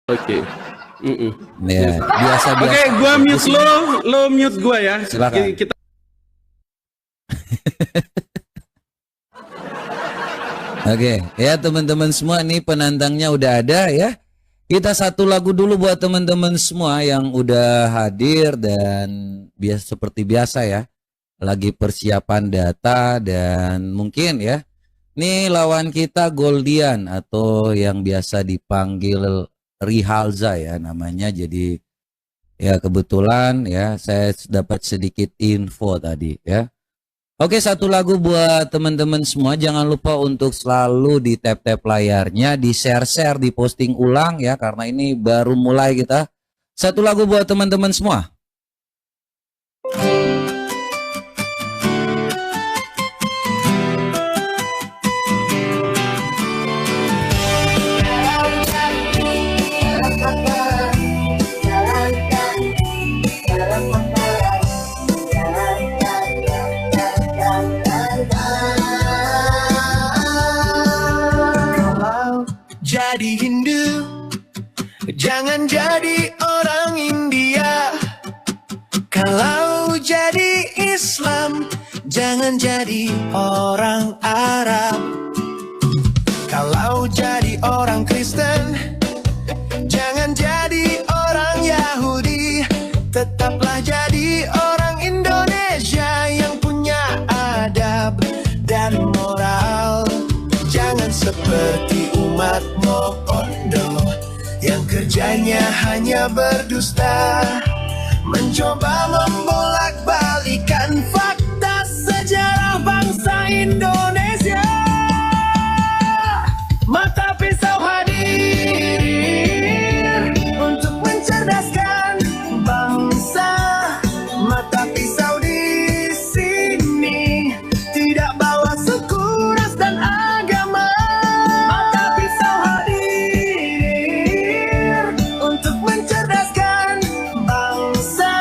Oke. Ya, biasa-biasa. Oke, gua mute lo mute gua ya. Silakan. Kita Oke, ya teman-teman semua, nih penantangnya udah ada ya. Kita satu lagu dulu buat teman-teman semua yang udah hadir dan seperti biasa ya. Lagi persiapan data dan mungkin ya. Nih lawan kita Goldian atau yang biasa dipanggil Rihalza ya namanya. Jadi ya kebetulan ya saya dapat sedikit info tadi ya. Oke, satu lagu buat teman-teman semua. Jangan lupa untuk selalu di tap-tap layarnya, di share-share, di posting ulang ya, karena ini baru mulai kita. Satu lagu buat teman-teman semua. Jadi Hindu, jangan jadi orang India. Kalau jadi Islam, jangan jadi orang Arab. Kalau jadi orang Kristen, jangan jadi orang Yahudi. Tetaplah jadi orang Indonesia yang punya adab dan moral. Jangan seperti umat Mokondo yang kerjanya hanya berdusta, mencoba membolak-balikan fakta sejarah bangsa Indonesia. Mata pisau hadir untuk mencerdaskan bangsa. Mata pisau di sini tidak bawa suku, ras dan agama. Mata pisau hadir untuk mencerdaskan bangsa.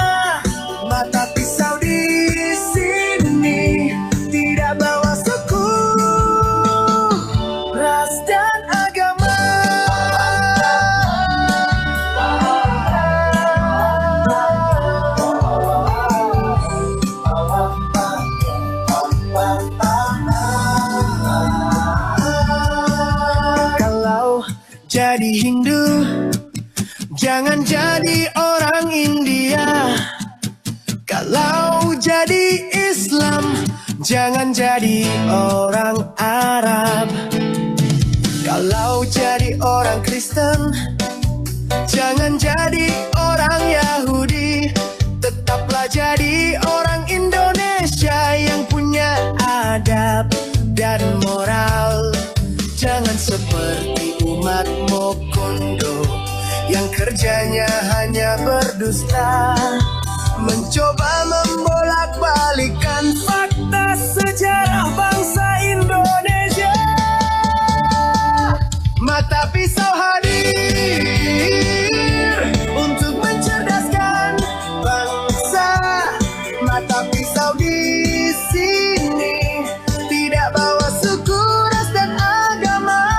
Mata pisau di sini tidak bawa suku, ras dan agama. Kalau jadi Hindu, jangan jadi orang India. Kalau jadi Islam, jangan jadi orang Arab. Kalau jadi orang Kristen, jangan jadi orang Yahudi. Tetaplah jadi orang Indonesia yang punya adab dan moral. Jangan seperti umat Mokondo yang kerjanya hanya berdusta, mencoba membolak-balikan fakta sejarah bangsa Indonesia. Mata pisau hadir untuk mencerdaskan bangsa. Mata pisau di sini tidak bawa suku, ras dan agama.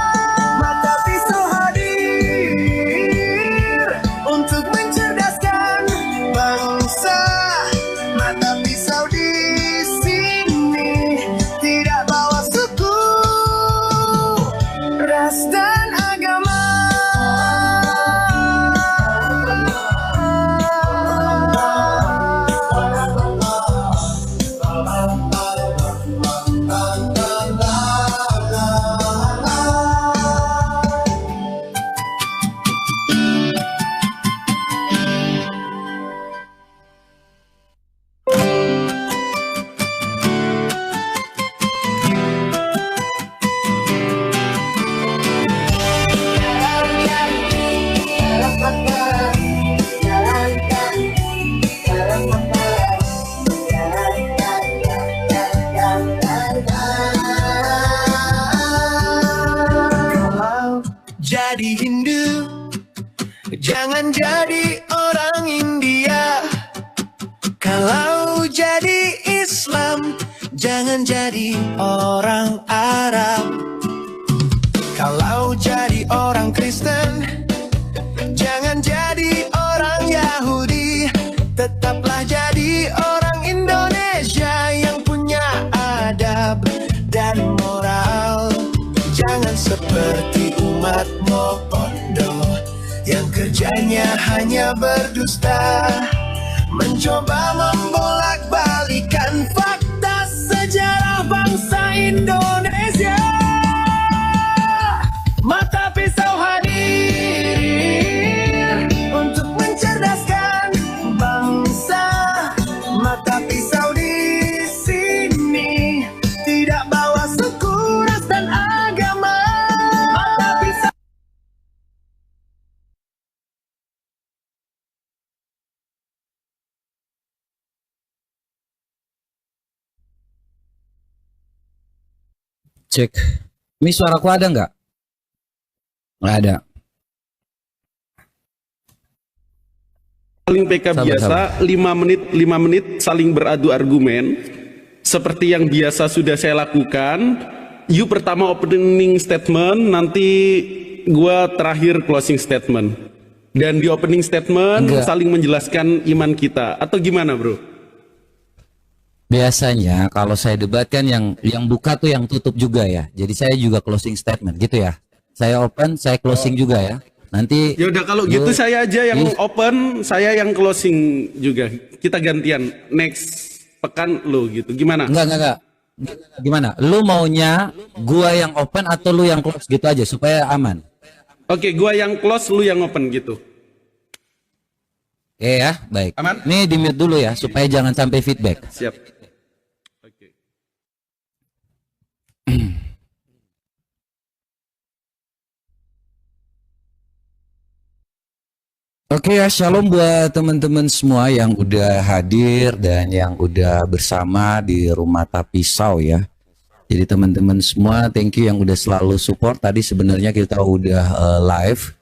Mata pisau hadir untuk mencerdaskan bangsa. Mata pisau di sini tidak bawa suku, ras dan agama. Kalau jadi Hindu, jangan jadi orang India. Kalau jadi Islam, jangan jadi orang Arab. Kalau jadi orang Kristen, Jangan seperti umat Mopondo yang kerjanya hanya berdusta, mencoba membolak-balikan fakta sejarah bangsa Indonesia. Mata pisau hadir untuk mencerdaskan bangsa. Mata pisau di sini tidak bawa suku, ras dan agama. Mata pisau. Cek. Ini suaraku ada nggak? Nggak ada. Saling PK biasa, 5 menit saling beradu argumen. Seperti yang biasa sudah saya lakukan. You pertama opening statement, nanti gua terakhir closing statement. Dan di opening statement saling menjelaskan iman kita. Atau gimana, bro? Biasanya kalau saya debat kan yang buka tuh yang tutup juga ya. Jadi saya juga closing statement gitu ya. Saya open, saya closing juga ya. Nanti ya udah kalau gitu saya aja yang open, saya yang closing juga. Kita gantian. Next pekan lo gitu. Gimana? Enggak. Gimana? Lu maunya gua yang open atau lu yang close gitu aja supaya aman. Oke, gua yang close, lu yang open gitu. Ya, baik. Aman? Nih di mute dulu ya supaya jangan sampai feedback. Siap. Oke. Oke ya, shalom buat teman-teman semua yang udah hadir dan yang udah bersama di Rumah Tapisau ya. Jadi teman-teman semua, thank you yang udah selalu support. Tadi sebenarnya kita udah live,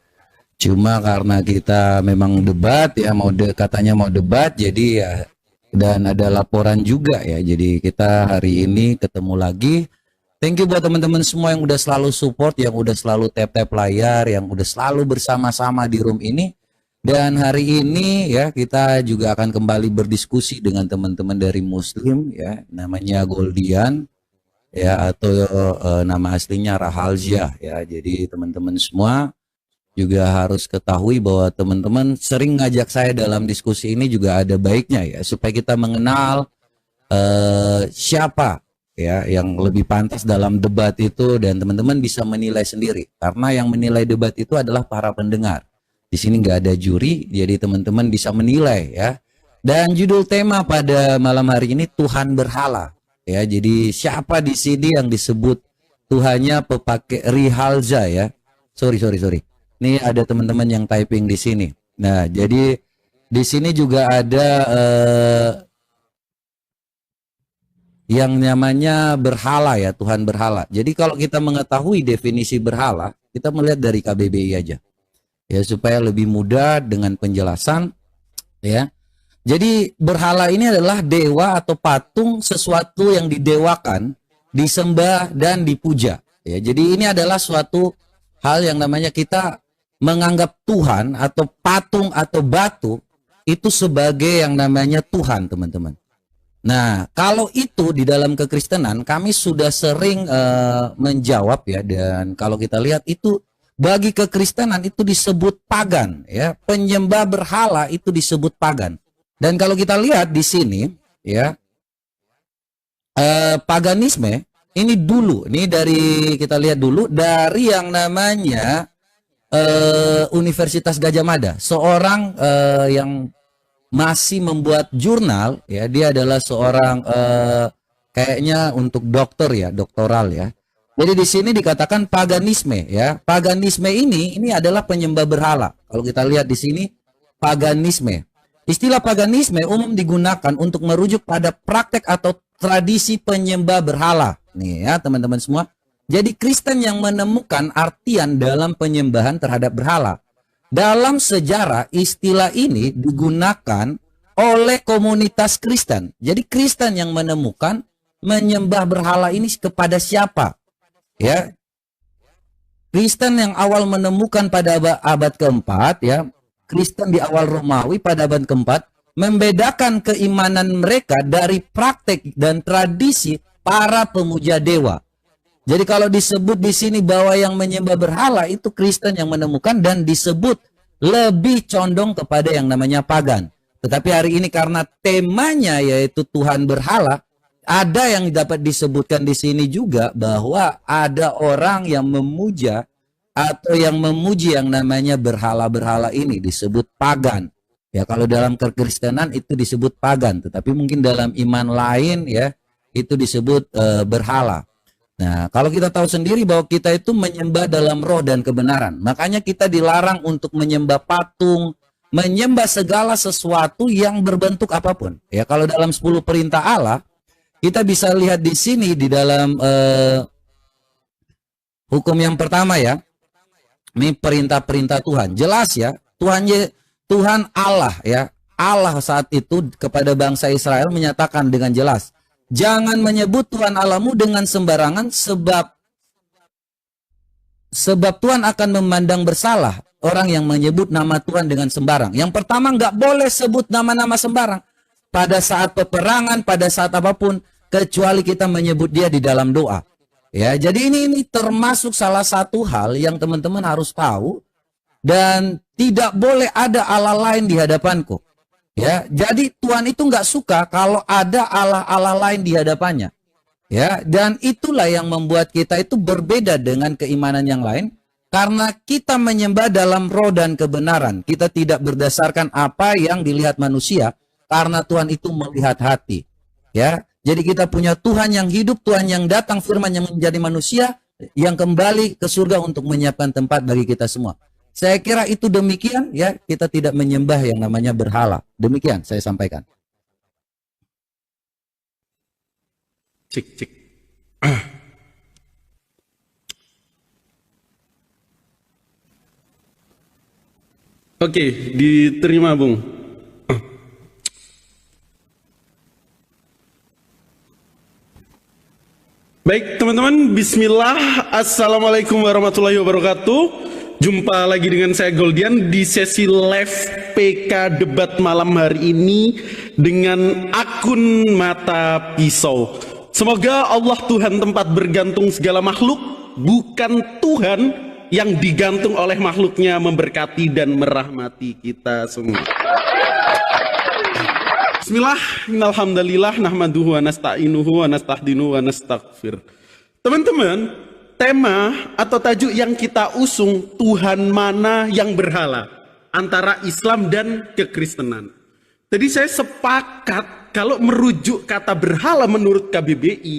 cuma karena kita memang debat ya, katanya mau debat, jadi ya, dan ada laporan juga ya. Jadi kita hari ini ketemu lagi. Thank you buat teman-teman semua yang udah selalu support, yang udah selalu tap-tap layar, yang udah selalu bersama-sama di room ini. Dan hari ini ya kita juga akan kembali berdiskusi dengan teman-teman dari Muslim ya, namanya Goldian ya, atau nama aslinya Rahalzia ya. Jadi teman-teman semua juga harus ketahui bahwa teman-teman sering ngajak saya dalam diskusi ini juga ada baiknya ya, supaya kita mengenal siapa ya yang lebih pantas dalam debat itu, dan teman-teman bisa menilai sendiri, karena yang menilai debat itu adalah para pendengar. Di sini nggak ada juri, jadi teman-teman bisa menilai ya. Dan judul tema pada malam hari ini Tuhan berhala ya. Jadi siapa di sini yang disebut Tuhannya pepakai Rihalza ya? Sorry. Ini ada teman-teman yang typing di sini. Nah, jadi di sini juga ada yang namanya berhala ya, Tuhan berhala. Jadi kalau kita mengetahui definisi berhala, kita melihat dari KBBI aja. Ya, supaya lebih mudah dengan penjelasan ya. Jadi berhala ini adalah dewa atau patung, sesuatu yang didewakan, disembah dan dipuja ya. Jadi ini adalah suatu hal yang namanya kita menganggap Tuhan atau patung atau batu itu sebagai yang namanya Tuhan, teman-teman. Nah, kalau itu di dalam kekristenan kami sudah sering menjawab ya, dan kalau kita lihat itu bagi kekristenan itu disebut pagan ya, penyembah berhala itu disebut pagan. Dan kalau kita lihat di sini ya, paganisme ini dulu, ini dari kita lihat dulu dari yang namanya Universitas Gadjah Mada, seorang yang masih membuat jurnal ya, dia adalah seorang kayaknya untuk dokter ya, doktoral ya. Jadi di sini dikatakan paganisme ya. Paganisme ini adalah penyembah berhala. Kalau kita lihat di sini paganisme. Istilah paganisme umum digunakan untuk merujuk pada praktek atau tradisi penyembah berhala. Nih ya teman-teman semua. Jadi Kristen yang menemukan artian dalam penyembahan terhadap berhala. Dalam sejarah istilah ini digunakan oleh komunitas Kristen. Jadi Kristen yang menemukan menyembah berhala ini kepada siapa? Ya, Kristen yang awal menemukan pada abad keempat ya, Kristen di awal Romawi pada abad keempat membedakan keimanan mereka dari praktek dan tradisi para pemuja dewa. Jadi kalau disebut di sini bahwa yang menyembah berhala itu Kristen yang menemukan dan disebut lebih condong kepada yang namanya pagan. Tetapi hari ini karena temanya yaitu Tuhan berhala, ada yang dapat disebutkan di sini juga bahwa ada orang yang memuja atau yang memuji yang namanya berhala-berhala ini disebut pagan. Ya, kalau dalam kekristenan itu disebut pagan, tetapi mungkin dalam iman lain ya itu disebut berhala. Nah, kalau kita tahu sendiri bahwa kita itu menyembah dalam roh dan kebenaran, makanya kita dilarang untuk menyembah patung, menyembah segala sesuatu yang berbentuk apapun. Ya, kalau dalam 10 perintah Allah, kita bisa lihat di sini di dalam hukum yang pertama ya. Ini perintah-perintah Tuhan. Jelas ya, Tuhan Allah ya. Allah saat itu kepada bangsa Israel menyatakan dengan jelas, jangan menyebut Tuhan Allahmu dengan sembarangan sebab Tuhan akan memandang bersalah orang yang menyebut nama Tuhan dengan sembarang. Yang pertama, nggak boleh sebut nama-nama sembarang pada saat peperangan, pada saat apapun, kecuali kita menyebut dia di dalam doa. Ya, jadi ini termasuk salah satu hal yang teman-teman harus tahu, dan tidak boleh ada Allah lain di hadapanku. Ya, jadi Tuhan itu nggak suka kalau ada Allah-Allah lain di hadapannya. Ya, dan itulah yang membuat kita itu berbeda dengan keimanan yang lain, karena kita menyembah dalam roh dan kebenaran. Kita tidak berdasarkan apa yang dilihat manusia, karena Tuhan itu melihat hati. Ya, jadi kita punya Tuhan yang hidup, Tuhan yang datang, firman yang menjadi manusia, yang kembali ke surga untuk menyiapkan tempat bagi kita semua. Saya kira itu demikian ya, kita tidak menyembah yang namanya berhala. Demikian saya sampaikan. Cik. Oke, diterima Bung. Baik teman-teman, bismillah, assalamualaikum warahmatullahi wabarakatuh. Jumpa lagi dengan saya Goldian di sesi live PK debat malam hari ini dengan akun Mata Pisau. Semoga Allah Tuhan tempat bergantung segala makhluk, bukan Tuhan yang digantung oleh makhluknya, memberkati dan merahmati kita semua. Bismillah, alhamdulillah, nahmaduhu wa nasta'inuhu wa nasta'hdinu wa nastaghfir. Teman-teman, tema atau tajuk yang kita usung, Tuhan mana yang berhala, antara Islam dan kekristenan. Jadi saya sepakat kalau merujuk kata berhala menurut KBBI,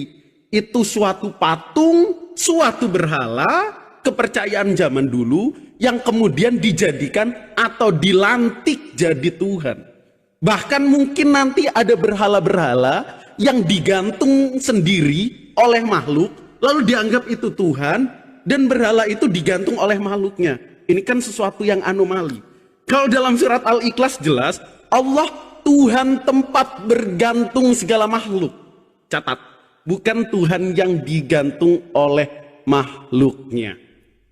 itu suatu patung, suatu berhala, kepercayaan zaman dulu yang kemudian dijadikan atau dilantik jadi Tuhan. Bahkan mungkin nanti ada berhala-berhala yang digantung sendiri oleh makhluk, lalu dianggap itu Tuhan, dan berhala itu digantung oleh makhluknya. Ini kan sesuatu yang anomali. Kalau dalam surat Al-Ikhlas jelas, Allah Tuhan tempat bergantung segala makhluk. Catat, bukan Tuhan yang digantung oleh makhluknya.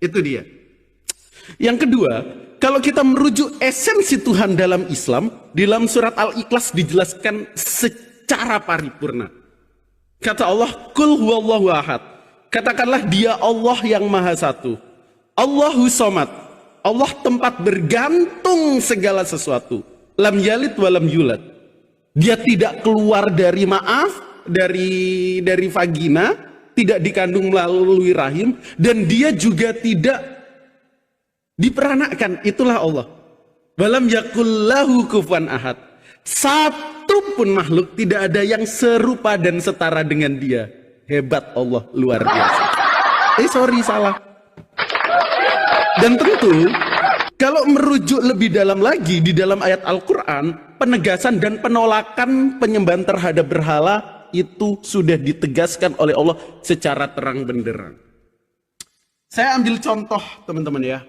Itu dia. Yang kedua, kalau kita merujuk esensi Tuhan dalam Islam, di dalam surat Al-Ikhlas dijelaskan secara paripurna. Kata Allah, Qul huwallahu ahad. Katakanlah dia Allah yang maha satu. Allahu somad. Allah tempat bergantung segala sesuatu. Lam yalid wa lam yulad. Dia tidak keluar dari dari vagina, tidak dikandung melalui rahim, dan dia juga tidak diperanakkan. Itulah Allah. Walam yakullahu kufuwan ahad. Satu pun makhluk tidak ada yang serupa dan setara dengan dia. Hebat Allah, luar biasa. Salah. Dan tentu kalau merujuk lebih dalam lagi di dalam ayat Al-Quran, penegasan dan penolakan penyembahan terhadap berhala itu sudah ditegaskan oleh Allah secara terang benderang. Saya ambil contoh teman-teman ya.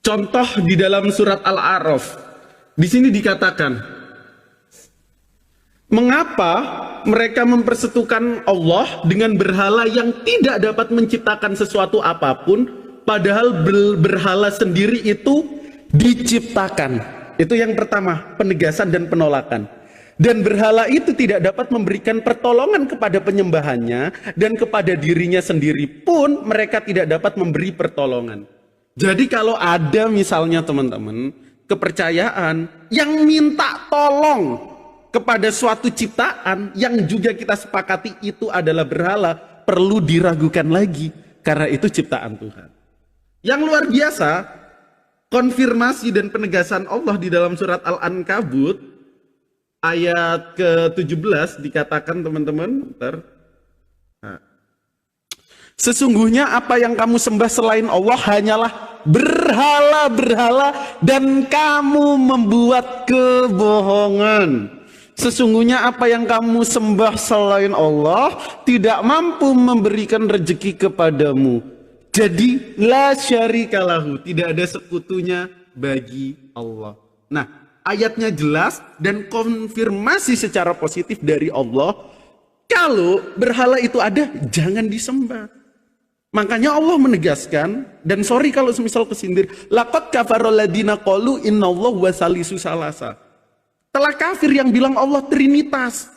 Contoh di dalam surat Al-A'raf. Di sini dikatakan, mengapa mereka mempersekutukan Allah dengan berhala yang tidak dapat menciptakan sesuatu apapun, padahal berhala sendiri itu diciptakan. Itu yang pertama, penegasan dan penolakan. Dan berhala itu tidak dapat memberikan pertolongan kepada penyembahannya, dan kepada dirinya sendiri pun mereka tidak dapat memberi pertolongan. Jadi kalau ada misalnya teman-teman kepercayaan yang minta tolong kepada suatu ciptaan yang juga kita sepakati itu adalah berhala, perlu diragukan lagi karena itu ciptaan Tuhan. Yang luar biasa, konfirmasi dan penegasan Allah di dalam surat Al-Ankabut ayat ke-17 dikatakan teman-teman, sesungguhnya apa yang kamu sembah selain Allah hanyalah berhala-berhala dan kamu membuat kebohongan. Sesungguhnya apa yang kamu sembah selain Allah tidak mampu memberikan rezeki kepadamu. Jadi la syarikalahu, tidak ada sekutunya bagi Allah. Nah, ayatnya jelas dan konfirmasi secara positif dari Allah. Kalau berhala itu ada, jangan disembah. Makanya Allah menegaskan, dan sorry kalau semisal kesindir, laqad kafarul ladina qalu innallaha wasalisu salasa. Telah kafir yang bilang Allah Trinitas.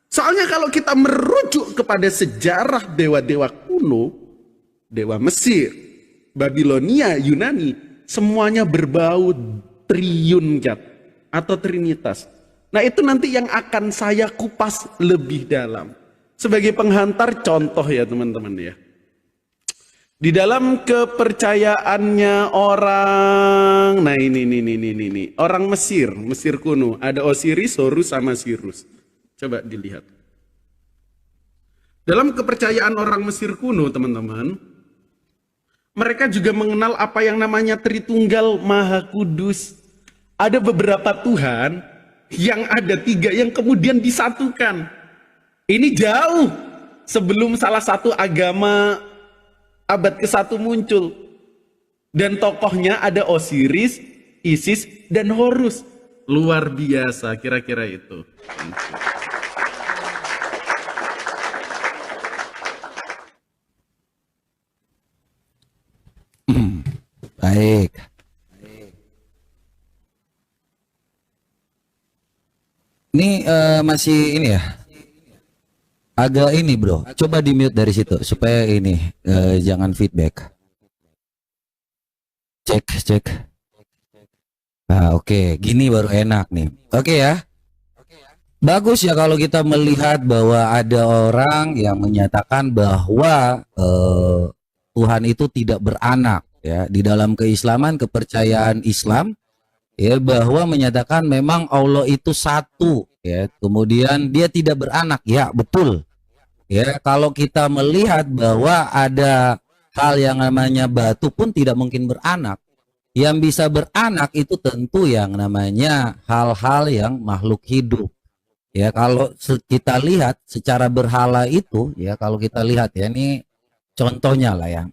Soalnya kalau kita merujuk kepada sejarah dewa-dewa kuno, dewa Mesir, Babilonia, Yunani, semuanya berbau triunjat atau trinitas. Nah itu nanti yang akan saya kupas lebih dalam. Sebagai penghantar contoh ya teman-teman ya. Di dalam kepercayaannya orang, nah ini, orang Mesir kuno, ada Osiris, Horus, sama Sirus. Coba dilihat. Dalam kepercayaan orang Mesir kuno teman-teman, mereka juga mengenal apa yang namanya Tritunggal Maha Kudus. Ada beberapa Tuhan yang ada 3 yang kemudian disatukan. Ini jauh sebelum salah satu agama abad ke-1 muncul. Dan tokohnya ada Osiris, Isis, dan Horus. Luar biasa kira-kira itu. Baik. Ini masih ini ya. Agak ini bro. Coba di mute dari situ supaya ini jangan feedback. Cek. Nah, oke. Gini baru enak nih. Oke ya. Bagus ya kalau kita melihat bahwa ada orang yang menyatakan bahwa Tuhan itu tidak beranak. Ya, di dalam keislaman, kepercayaan Islam ya, bahwa menyatakan memang Allah itu satu ya, kemudian dia tidak beranak. Ya betul ya, kalau kita melihat bahwa ada hal yang namanya batu pun tidak mungkin beranak. Yang bisa beranak itu tentu yang namanya hal-hal yang makhluk hidup ya. Kalau kita lihat secara berhala itu ya, kalau kita lihat ya, ini contohnya lah ya.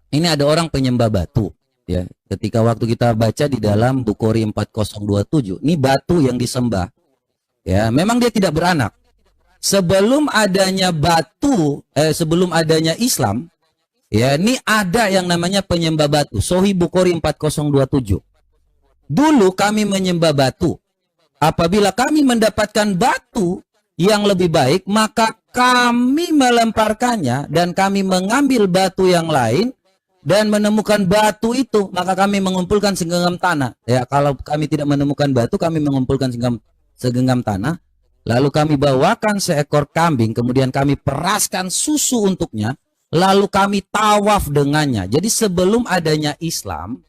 Ini ada orang penyembah batu ya. Ketika waktu kita baca di dalam Bukhari 4027, ini batu yang disembah. Ya, memang dia tidak beranak. Sebelum adanya batu, sebelum adanya Islam, ya, ini ada yang namanya penyembah batu. Sahih Bukhari 4027. Dulu kami menyembah batu. Apabila kami mendapatkan batu yang lebih baik, maka kami melemparkannya dan kami mengambil batu yang lain. Dan menemukan batu itu, maka kami mengumpulkan segenggam tanah. Ya, kalau kami tidak menemukan batu, kami mengumpulkan segenggam tanah. Lalu kami bawakan seekor kambing, kemudian kami peraskan susu untuknya. Lalu kami tawaf dengannya. Jadi sebelum adanya Islam,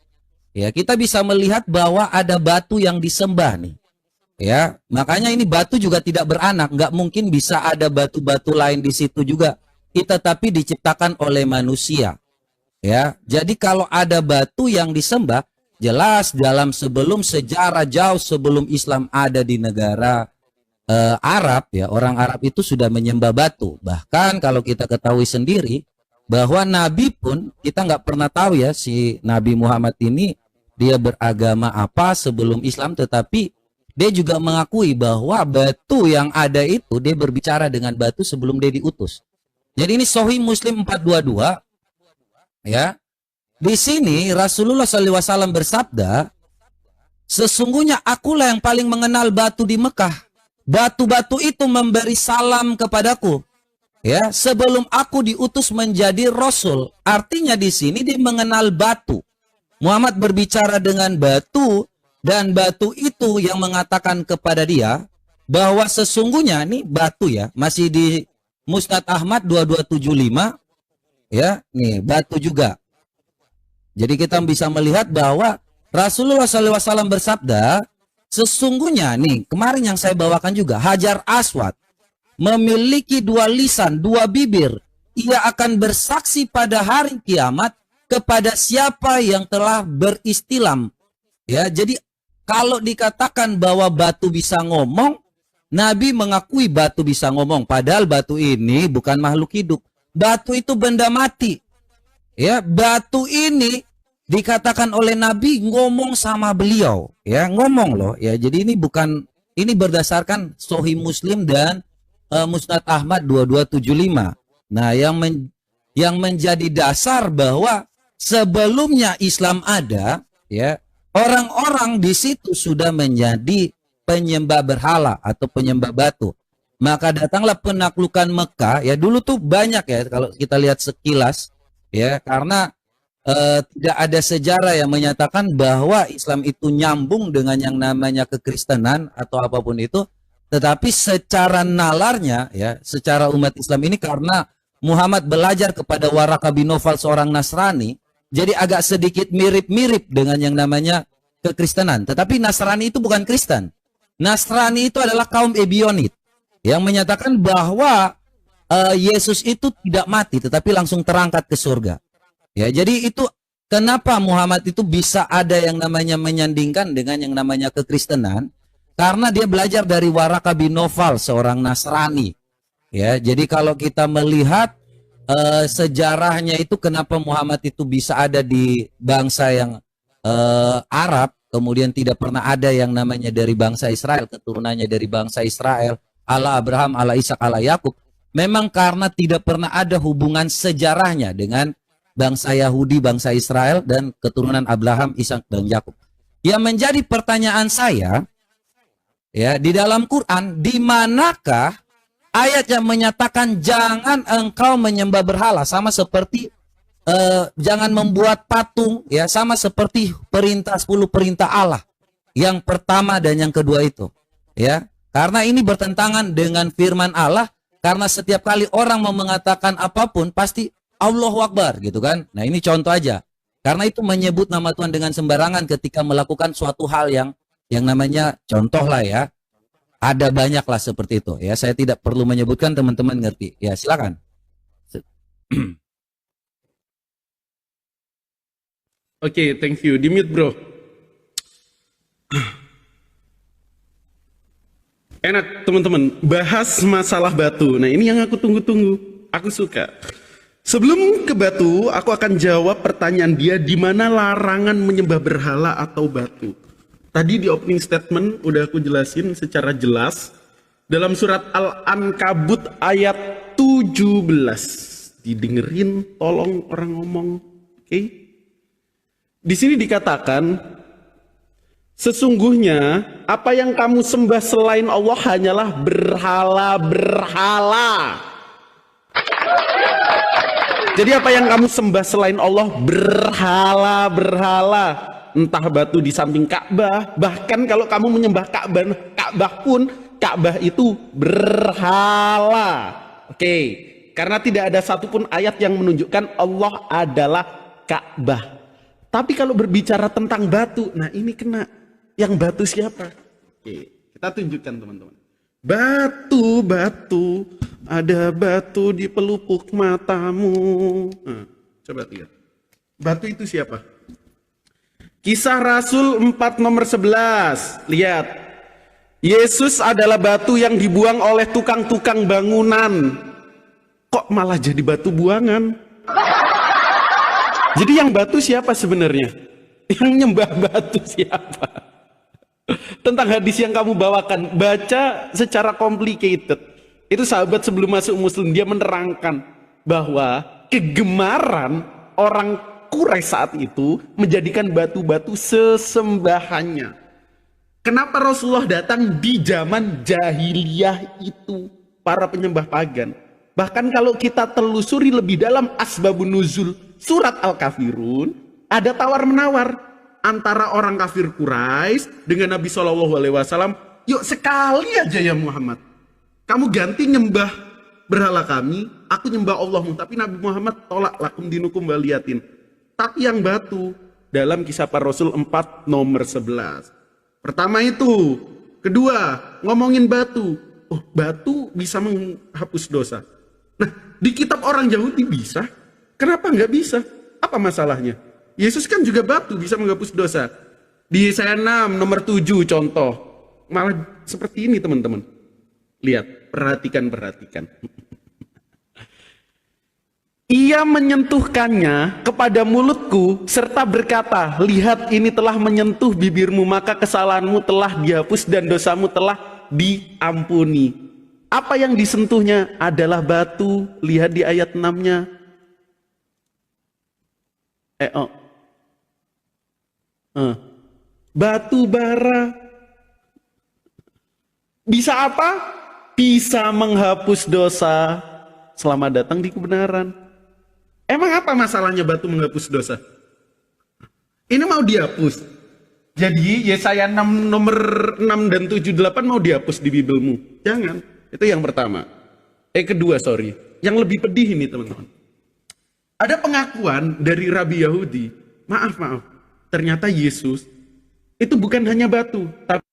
ya kita bisa melihat bahwa ada batu yang disembah nih. Ya, makanya ini batu juga tidak beranak. Nggak mungkin bisa ada batu-batu lain di situ juga. Tetapi diciptakan oleh manusia. Ya, jadi kalau ada batu yang disembah, jelas dalam sebelum sejarah jauh sebelum Islam ada di negara Arab ya, orang Arab itu sudah menyembah batu. Bahkan kalau kita ketahui sendiri bahwa Nabi pun kita nggak pernah tahu ya si Nabi Muhammad ini dia beragama apa sebelum Islam, tetapi dia juga mengakui bahwa batu yang ada itu dia berbicara dengan batu sebelum dia diutus. Jadi ini Sahih Muslim 422. Ya, di sini Rasulullah SAW bersabda, Sesungguhnya akulah yang paling mengenal batu di Mekah. Batu-batu itu memberi salam kepadaku. Ya, sebelum aku diutus menjadi rasul. Artinya di sini dia mengenal batu. Muhammad berbicara dengan batu dan batu itu yang mengatakan kepada dia bahwa sesungguhnya ini batu ya, masih di Musnad Ahmad 2275 ya, nih batu juga. Jadi kita bisa melihat bahwa Rasulullah SAW bersabda, sesungguhnya nih kemarin yang saya bawakan juga, Hajar Aswad memiliki dua lisan, dua bibir. Ia akan bersaksi pada hari kiamat kepada siapa yang telah beristilam. Ya, jadi kalau dikatakan bahwa batu bisa ngomong, Nabi mengakui batu bisa ngomong. Padahal batu ini bukan makhluk hidup. Batu itu benda mati. Ya, batu ini dikatakan oleh Nabi ngomong sama beliau. Ya, ngomong loh. Ya, jadi ini bukan, ini berdasarkan Sahih Muslim dan Musnad Ahmad 2275. Nah, yang menjadi dasar bahwa sebelumnya Islam ada, ya, orang-orang di situ sudah menjadi penyembah berhala atau penyembah batu. Maka datanglah penaklukan Mekah. Ya, dulu tuh banyak ya kalau kita lihat sekilas, ya, karena tidak ada sejarah yang menyatakan bahwa Islam itu nyambung dengan yang namanya kekristenan atau apapun itu. Tetapi secara nalarnya, ya, secara umat Islam ini karena Muhammad belajar kepada Waraka bin Nawfal seorang Nasrani, jadi agak sedikit mirip-mirip dengan yang namanya kekristenan. Tetapi Nasrani itu bukan Kristen. Nasrani itu adalah kaum Ebionit yang menyatakan bahwa Yesus itu tidak mati, tetapi langsung terangkat ke surga. Ya, jadi itu kenapa Muhammad itu bisa ada yang namanya menyandingkan dengan yang namanya kekristenan. Karena dia belajar dari Waraka bin Nawfal, seorang Nasrani. Ya, jadi kalau kita melihat sejarahnya itu kenapa Muhammad itu bisa ada di bangsa yang Arab, kemudian tidak pernah ada yang namanya dari bangsa Israel, keturunannya dari bangsa Israel, ala Abraham, ala Ishak, ala Yakub. Memang karena tidak pernah ada hubungan sejarahnya dengan bangsa Yahudi, bangsa Israel, dan keturunan Abraham, Ishak, dan Yakub. Yang menjadi pertanyaan saya, ya, di dalam Quran, di manakah ayat yang menyatakan jangan engkau menyembah berhala, sama seperti jangan membuat patung, ya, sama seperti perintah 10 perintah Allah yang pertama dan yang kedua itu, ya, karena ini bertentangan dengan firman Allah. Karena setiap kali orang mau mengatakan apapun pasti Allahu Akbar gitu kan. Nah, ini contoh aja, karena itu menyebut nama Tuhan dengan sembarangan ketika melakukan suatu hal yang namanya contoh lah ya. Ada banyak lah seperti itu ya. Saya tidak perlu menyebutkan, teman-teman ngerti. Ya, silakan. Oke, thank you. Di mute, bro. Enak, teman-teman. Bahas masalah batu. Nah, ini yang aku tunggu-tunggu. Aku suka. Sebelum ke batu, aku akan jawab pertanyaan dia, di mana larangan menyembah berhala atau batu. Tadi di opening statement udah aku jelasin secara jelas dalam surat Al-Ankabut ayat 17. Didengerin, tolong orang ngomong. Oke? Di sini dikatakan, sesungguhnya apa yang kamu sembah selain Allah hanyalah berhala-berhala. Jadi apa yang kamu sembah selain Allah? Berhala-berhala. Entah batu di samping Ka'bah, bahkan kalau kamu menyembah Ka'bah pun, Ka'bah itu berhala. Oke, karena tidak ada satupun ayat yang menunjukkan Allah adalah Ka'bah. Tapi kalau berbicara tentang batu, nah ini kena. Yang batu siapa? Oke, kita tunjukkan teman-teman. Batu, batu, ada batu di pelupuk matamu. Nah, coba lihat. Batu itu siapa? Kisah Rasul 4 nomor 11. Lihat. Yesus adalah batu yang dibuang oleh tukang-tukang bangunan. Kok malah jadi batu buangan? Jadi yang batu siapa sebenarnya? Yang nyembah batu siapa? Tentang hadis yang kamu bawakan, baca secara complicated. Itu sahabat sebelum masuk Muslim, dia menerangkan bahwa kegemaran orang Quraisy saat itu menjadikan batu-batu sesembahannya. Kenapa Rasulullah datang di zaman jahiliyah itu, para penyembah pagan? Bahkan kalau kita telusuri lebih dalam asbabun nuzul surat Al-Kafirun, ada tawar-menawar antara orang kafir Quraisy dengan Nabi SAW. Yuk sekali aja ya Muhammad, kamu ganti nyembah berhala kami, aku nyembah Allahmu. Tapi Nabi Muhammad tolak, lakum dinukum waliyatin. Tapi yang batu, dalam Kisah Para Rasul 4 nomor 11. Pertama itu. Kedua, ngomongin batu. Oh, batu bisa menghapus dosa. Nah, di kitab orang Yahudi bisa. Kenapa nggak bisa? Apa masalahnya? Yesus kan juga batu, bisa menghapus dosa. Di Yesaya 6 nomor 7 contoh. Malah seperti ini teman-teman. Lihat, perhatikan. Ia menyentuhkannya kepada mulutku serta berkata, lihat ini telah menyentuh bibirmu, maka kesalahanmu telah dihapus dan dosamu telah diampuni. Apa yang disentuhnya adalah batu. Lihat di ayat 6-nya. Batu bara. Bisa apa? Bisa menghapus dosa. Selamat datang di kebenaran. Emang apa masalahnya batu menghapus dosa? Ini mau dihapus. Jadi Yesaya 6 nomor 6 dan 7 8 mau dihapus di Bibelmu. Jangan. Itu yang pertama. Kedua, sorry. Yang lebih pedih ini teman-teman. Ada pengakuan dari Rabi Yahudi. Maaf. Ternyata Yesus itu bukan hanya batu, tapi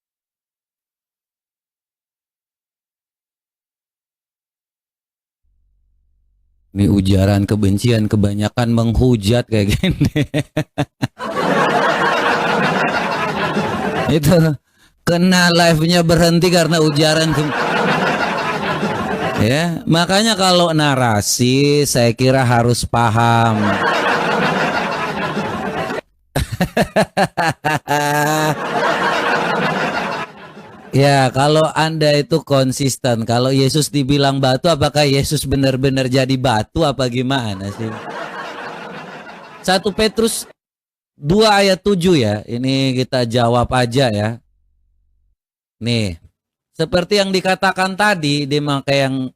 ini ujaran kebencian kebanyakan menghujat kayak gini. Itu kena live-nya berhenti karena ujaran ya, makanya kalau narasi saya kira harus paham. Ya, kalau Anda itu konsisten, kalau Yesus dibilang batu, apakah Yesus benar-benar jadi batu apa gimana sih? 1 Petrus 2 ayat 7 ya, ini kita jawab aja ya. Nih, seperti yang dikatakan tadi, di maka yang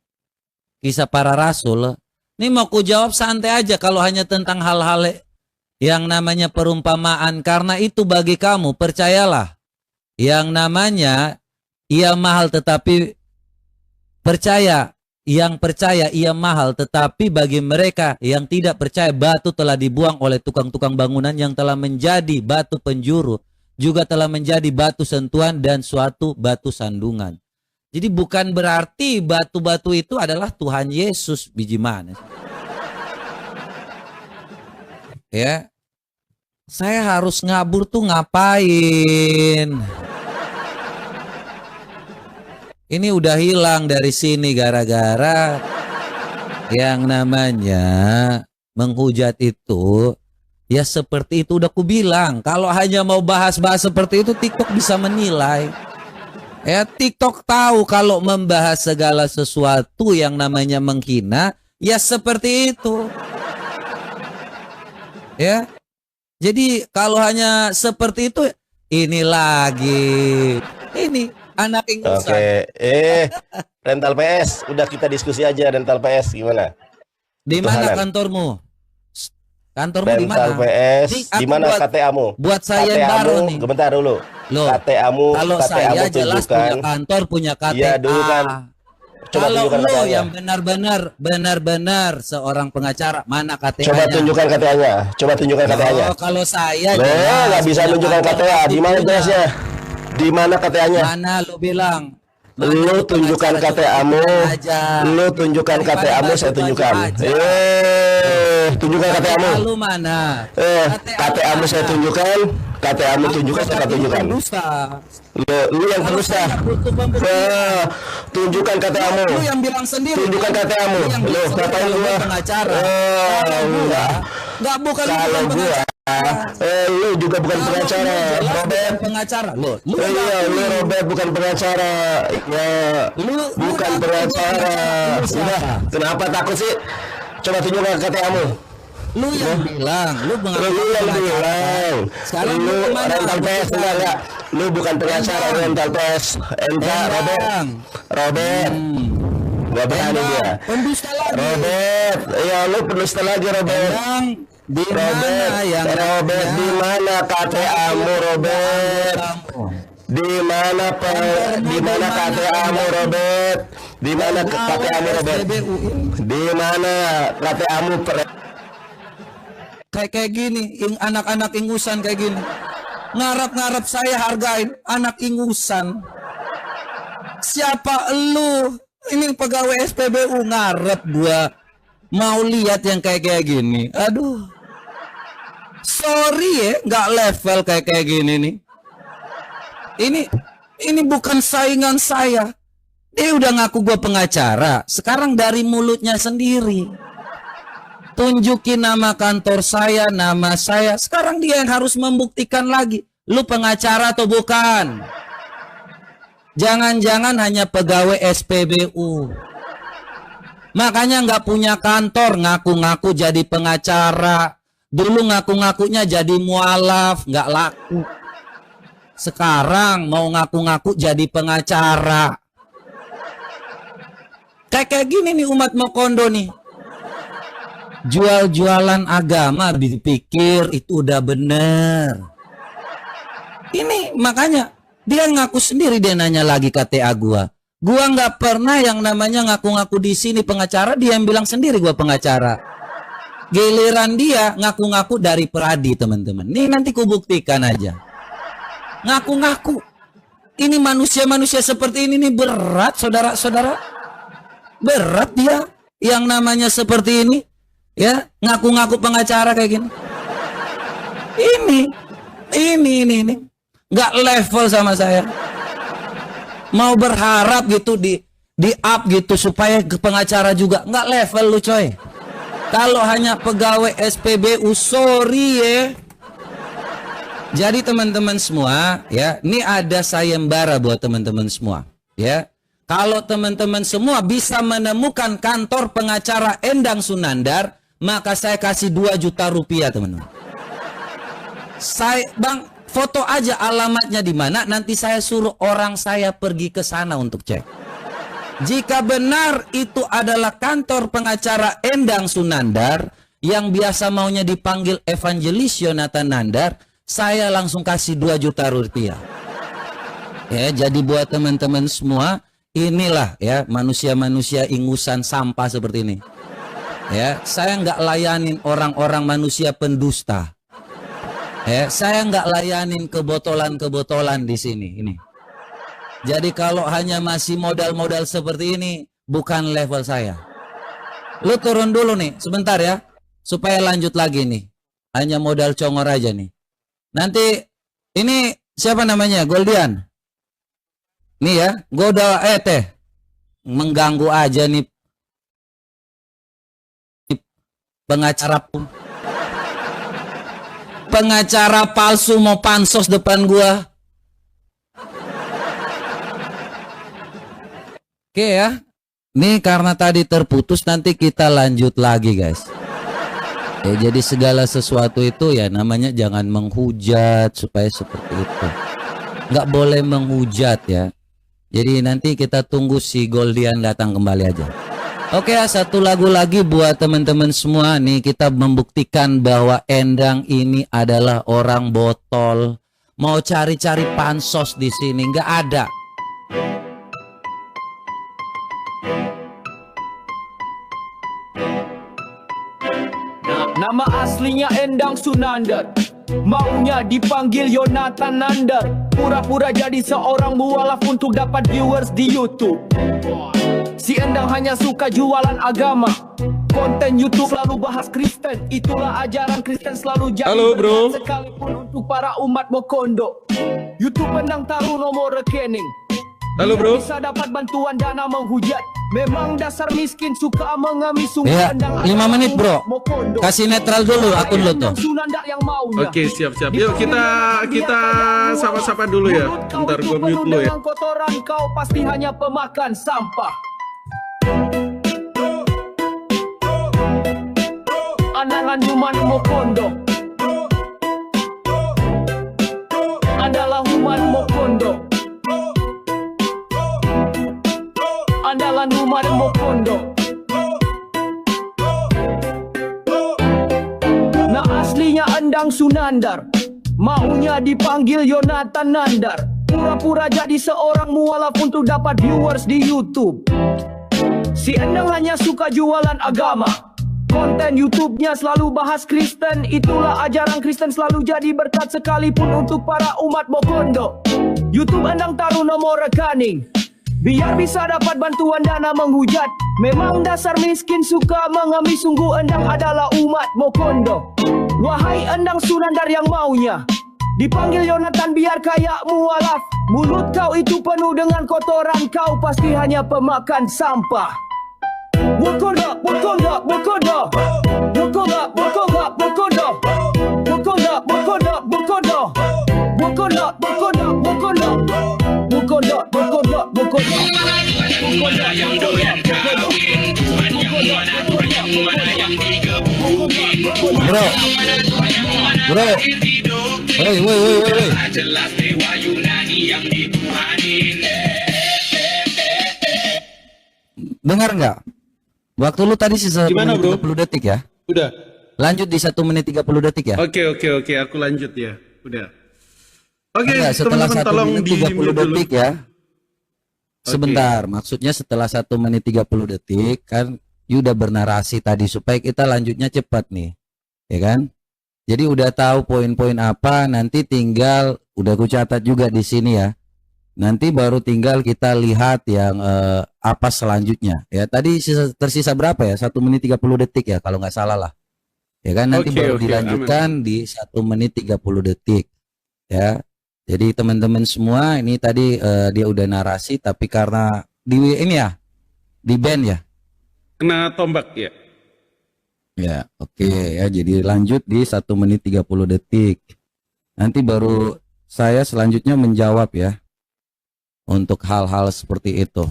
Kisah Para Rasul, ini mau ku jawab santai aja kalau hanya tentang hal-hal yang namanya perumpamaan. Karena itu bagi kamu, percayalah, yang namanya ia mahal tetapi percaya, yang percaya ia mahal, tetapi bagi mereka yang tidak percaya batu telah dibuang oleh tukang-tukang bangunan yang telah menjadi batu penjuru, juga telah menjadi batu sentuhan dan suatu batu sandungan. Jadi bukan berarti batu-batu itu adalah Tuhan Yesus, biji manis. Ya, saya harus ngabur tuh ngapain? Ini udah hilang dari sini gara-gara yang namanya menghujat itu. Ya seperti itu udah ku bilang. Kalau hanya mau bahas-bahas seperti itu, TikTok bisa menilai. Ya TikTok tahu kalau membahas segala sesuatu yang namanya menghina, ya seperti itu. Ya. Jadi kalau hanya seperti itu, ini lagi. Ini anak ingusan. Oke, rental PS, udah kita diskusi aja rental PS gimana? Di mana kantormu? Kantormu di mana? Rental PS, di mana KTA-mu? Buat saya yang baru nih. Bentar dulu. Loh, KTA-mu, kalau saya jelas punya kantor, punya KTA. Iya dulu kan. Coba kalau tunjukkan lo KTA-nya. yang benar-benar seorang pengacara, mana KTA-nya? Coba tunjukkan KTA-nya. Coba tunjukkan KTA-nya. Oh, kalau saya nggak bisa tunjukkan KTA. Di mana jelasnya? Di mana KTA-nya? Mana lo bilang? Lu tunjukkan KTA-mu. Lu tunjukkan KTA-mu, saya tunjukkan. Tunjukkan KTA-mu. Lu mana? KTA-mu saya tunjukkan. KTA-mu tunjukkan, saya tunjukkan. Lu yang berdusta. Tunjukkan KTA-mu. Lu yang bilang sendiri. Tunjukkan KTA-mu. Lu ngapain gua? Pengacara. Enggak, bukan kalau gua. Lu juga bukan pengacara, Robert. Pengacara, lu Robert bukan pengacara. Ya, lu bukan pengacara. Udah, kenapa takut sih? Coba tunjukkan KTA-mu. Lu yang bilang, lu Lu yang bilang. Sekarang lu kemana? rental PS enggak? Lu bukan pengacara rental PS. Enggak, Robert. Gak berani dia. Pendusta lagi. Robert, ya lu pendusta lagi Robert. Di mana yang Robert, di mana KTA-mu Robert? Di mana KTA-mu Robert? Di mana KTA-mu Robert? Di mana KTA-mu? Kayak gini, anak-anak ingusan kayak gini. Ngarap-ngarap saya hargain anak ingusan. Siapa lu? Ini pegawai SPBU ngarep gua mau lihat yang kayak gini. Aduh. Sorry ya, nggak level kayak gini nih. Ini bukan saingan saya. Dia udah ngaku gua pengacara. Sekarang dari mulutnya sendiri. Tunjukin nama kantor saya, nama saya. Sekarang dia yang harus membuktikan lagi. Lu pengacara atau bukan? Jangan-jangan hanya pegawai SPBU. Makanya nggak punya kantor, ngaku-ngaku jadi pengacara. Dulu ngaku-ngakunya jadi mualaf, nggak laku. Sekarang mau ngaku-ngaku jadi pengacara. Kayak gini nih umat Mokondo nih. Jual-jualan agama dipikir itu udah bener. Ini makanya dia ngaku sendiri, dia nanya lagi KTA gua. Gua nggak pernah yang namanya ngaku-ngaku di sini pengacara, dia yang bilang sendiri gua pengacara. Giliran dia ngaku-ngaku dari Peradi, teman-teman. Nih nanti ku buktikan aja. Ngaku-ngaku. Ini manusia-manusia seperti ini nih berat, saudara-saudara. Berat dia yang namanya seperti ini. Ya, ngaku-ngaku pengacara kayak gini. Ini. Nggak level sama saya. Mau berharap gitu di up gitu supaya ke pengacara juga nggak level lu coy. Kalau hanya pegawai SPBU, sorry ya. Jadi teman-teman semua ya, ini ada sayembara buat teman-teman semua ya. Kalau teman-teman semua bisa menemukan kantor pengacara Endang Sunandar, maka saya kasih 2 juta rupiah teman-teman. Bang, foto aja alamatnya di mana, nanti saya suruh orang saya pergi ke sana untuk cek. Jika benar itu adalah kantor pengacara Endang Sunandar yang biasa maunya dipanggil Evangelis Yonatan Nandar, saya langsung kasih 2 juta rupiah. Ya, jadi buat teman-teman semua, inilah ya manusia-manusia ingusan sampah seperti ini. Ya, saya nggak layanin orang-orang manusia pendusta. Ya, saya nggak layanin kebotolan-kebotolan di sini. Ini. Jadi kalau hanya masih modal-modal seperti ini, bukan level saya. Lu turun dulu nih, sebentar ya, supaya lanjut lagi nih. Hanya modal congor aja nih. Nanti ini siapa namanya? Goldian. Nih ya, gue udah mengganggu aja nih pengacara pun. Pengacara palsu mau pansos depan gua. Oke ya. Nih karena tadi terputus, nanti kita lanjut lagi guys. Ya, jadi segala sesuatu itu ya namanya jangan menghujat supaya seperti itu. Nggak boleh menghujat ya. Jadi nanti kita tunggu si Goldian datang kembali aja. Oke ya, satu lagu lagi buat teman-teman semua. Nih kita membuktikan bahwa Endang ini adalah orang botol. Mau cari-cari pansos di sini nggak ada. Nama aslinya Endang Sunandar, maunya dipanggil Yonatan Nandar. Pura-pura jadi seorang mualaf untuk dapat viewers di YouTube. Si Endang hanya suka jualan agama. Konten YouTube selalu bahas Kristen. Itulah ajaran Kristen selalu jadi. Halo bro. Sekalipun untuk para umat Mokondo. YouTube Endang taruh nomor rekening. Halo bro. Bisa dapat bantuan dana menghujat. Memang dasar miskin suka mengemis. Ya, 5 menit bro. Kasih netral dulu akun lo tuh. Oke, siap-siap. Yuk kita sama-sama dulu ya. Bentar gue mute lo ya. Kotoran kau pasti hanya pemakan sampah. Andalan Human Mokondo adalah Human Mokondo. Andalan Human Mokondo. Nah aslinya Endang Sunandar, maunya dipanggil Yonatan Nandar. Pura-pura jadi seorang mualaf untuk dapat viewers di YouTube. Si Endang hanya suka jualan agama. Konten YouTube-nya selalu bahas Kristen. Itulah ajaran Kristen selalu jadi berkat sekalipun untuk para umat Mokondo. YouTube Endang taruh nomor rekening biar bisa dapat bantuan dana menghujat. Memang dasar miskin suka mengemis, sungguh Endang adalah umat Mokondo. Wahai Endang Sunandar yang maunya dipanggil Yonatan biar kayak mualaf. Mulut kau itu penuh dengan kotoran, kau pasti hanya pemakan sampah. Mokondo, Mokondo, Mokondo, Mokondo, Mokondo, Mokondo, Mokondo, Mokondo, Mokondo, Mokondo, Mokondo, Mokondo, Mokondo, Mokondo, Mokondo. Bro, bro, woi. Dengar nggak? Waktu lu tadi sisa 1 Gimana, menit bro? 30 detik ya. Udah. Lanjut di 1 menit 30 detik ya. Oke, aku lanjut ya. Udah. Oke, Enggak, setelah teman-teman 1 tolong menit di 30 mute dulu. detik ya. Sebentar, maksudnya setelah 1 menit 30 detik kan you udah bernarasi tadi supaya kita lanjutnya cepat nih. Ya kan? Jadi udah tahu poin-poin apa, nanti tinggal udah aku catat juga di sini ya. Nanti baru tinggal kita lihat yang apa selanjutnya. Ya, tadi tersisa berapa ya? 1 menit 30 detik ya kalau nggak salah lah. Ya kan nanti Oke, baru oke, dilanjutkan di 1 menit 30 detik. Ya. Jadi teman-teman semua ini tadi dia udah narasi tapi karena di ini ya di band ya. Kena tombak ya. Ya, oke ya. Jadi lanjut di 1 menit 30 detik. Nanti baru saya selanjutnya menjawab ya. Untuk hal-hal seperti itu.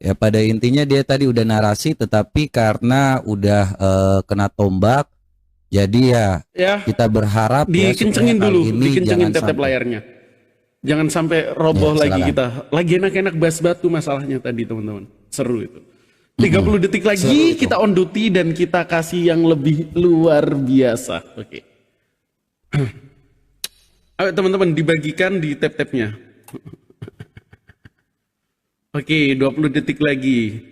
Ya pada intinya dia tadi udah narasi tetapi karena udah kena tombak jadi Ya, kita berharap ya, dikencengin supaya dulu, kali ini dikencengin jangan tap sampai- layarnya. Jangan sampai roboh Ya, lagi silakan. kita. Lagi enak-enak bahas batu masalahnya tadi teman-teman. Seru itu. 30 detik lagi Seru itu. kita on duty dan kita kasih yang lebih luar biasa. Oke. Ayo teman-teman dibagikan di tab-tabnya. Oke, 20 detik lagi.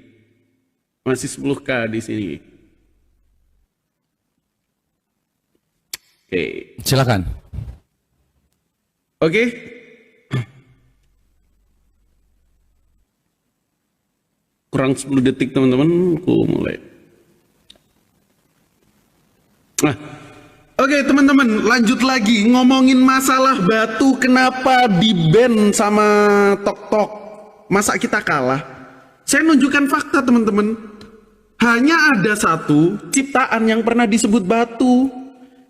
Masih 10K di sini. Oke. Silakan. Oke. Kurang 10 detik teman-teman, aku mulai. Nah, oke teman-teman, lanjut lagi ngomongin masalah batu. Kenapa di-ban sama Tok-Tok? Masa kita kalah? Saya nunjukkan fakta teman-teman. Hanya ada satu ciptaan yang pernah disebut batu.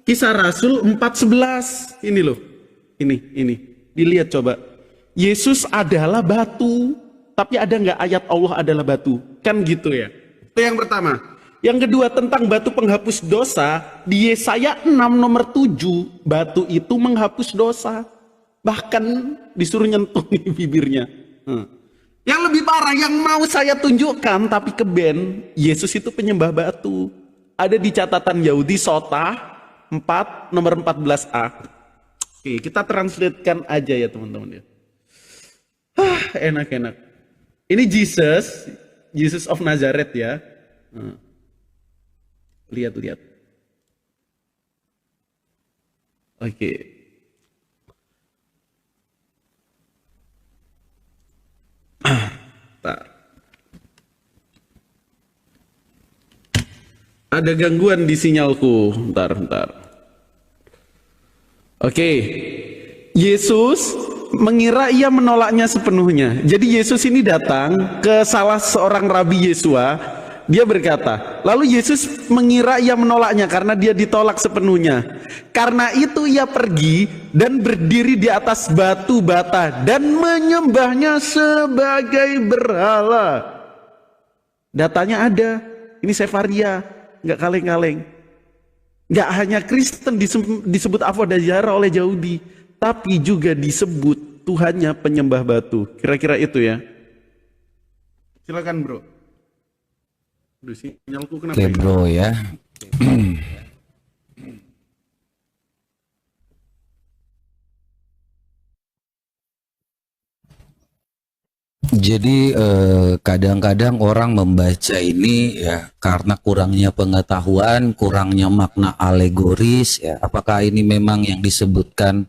Kisah Rasul 4:11. Ini loh. Ini. Dilihat coba. Yesus adalah batu. Tapi ada nggak ayat Allah adalah batu? Kan gitu ya. Itu yang pertama. Yang kedua tentang batu penghapus dosa. Di Yesaya 6 nomor 7. Batu itu menghapus dosa. Bahkan disuruh nyentuh nih bibirnya. Yang lebih parah yang mau saya tunjukkan tapi ke band. Yesus itu penyembah batu. Ada di catatan Yahudi Sota 4 nomor 14a. Oke, kita translatekan aja ya teman-teman ya. Enak-enak. Ini Jesus of Nazareth ya. Lihat. Oke. Bentar. Ada gangguan di sinyalku. Bentar. Oke. Yesus mengira ia menolaknya sepenuhnya. Jadi Yesus ini datang ke salah seorang Rabi Yesua. Dia berkata, lalu Yesus mengira ia menolaknya karena dia ditolak sepenuhnya. Karena itu ia pergi dan berdiri di atas batu bata dan menyembahnya sebagai berhala. Datanya ada. Ini Sefaria, nggak kaleng-kaleng. Nggak hanya Kristen disebut Avodazara oleh Yahudi, tapi juga disebut Tuhannya penyembah batu. Kira-kira itu ya. Silakan bro. Aduh, sinyalku kenapa Oke ini? bro ya. Jadi kadang-kadang orang membaca ini ya karena kurangnya pengetahuan, kurangnya makna alegoris ya. Apakah ini memang yang disebutkan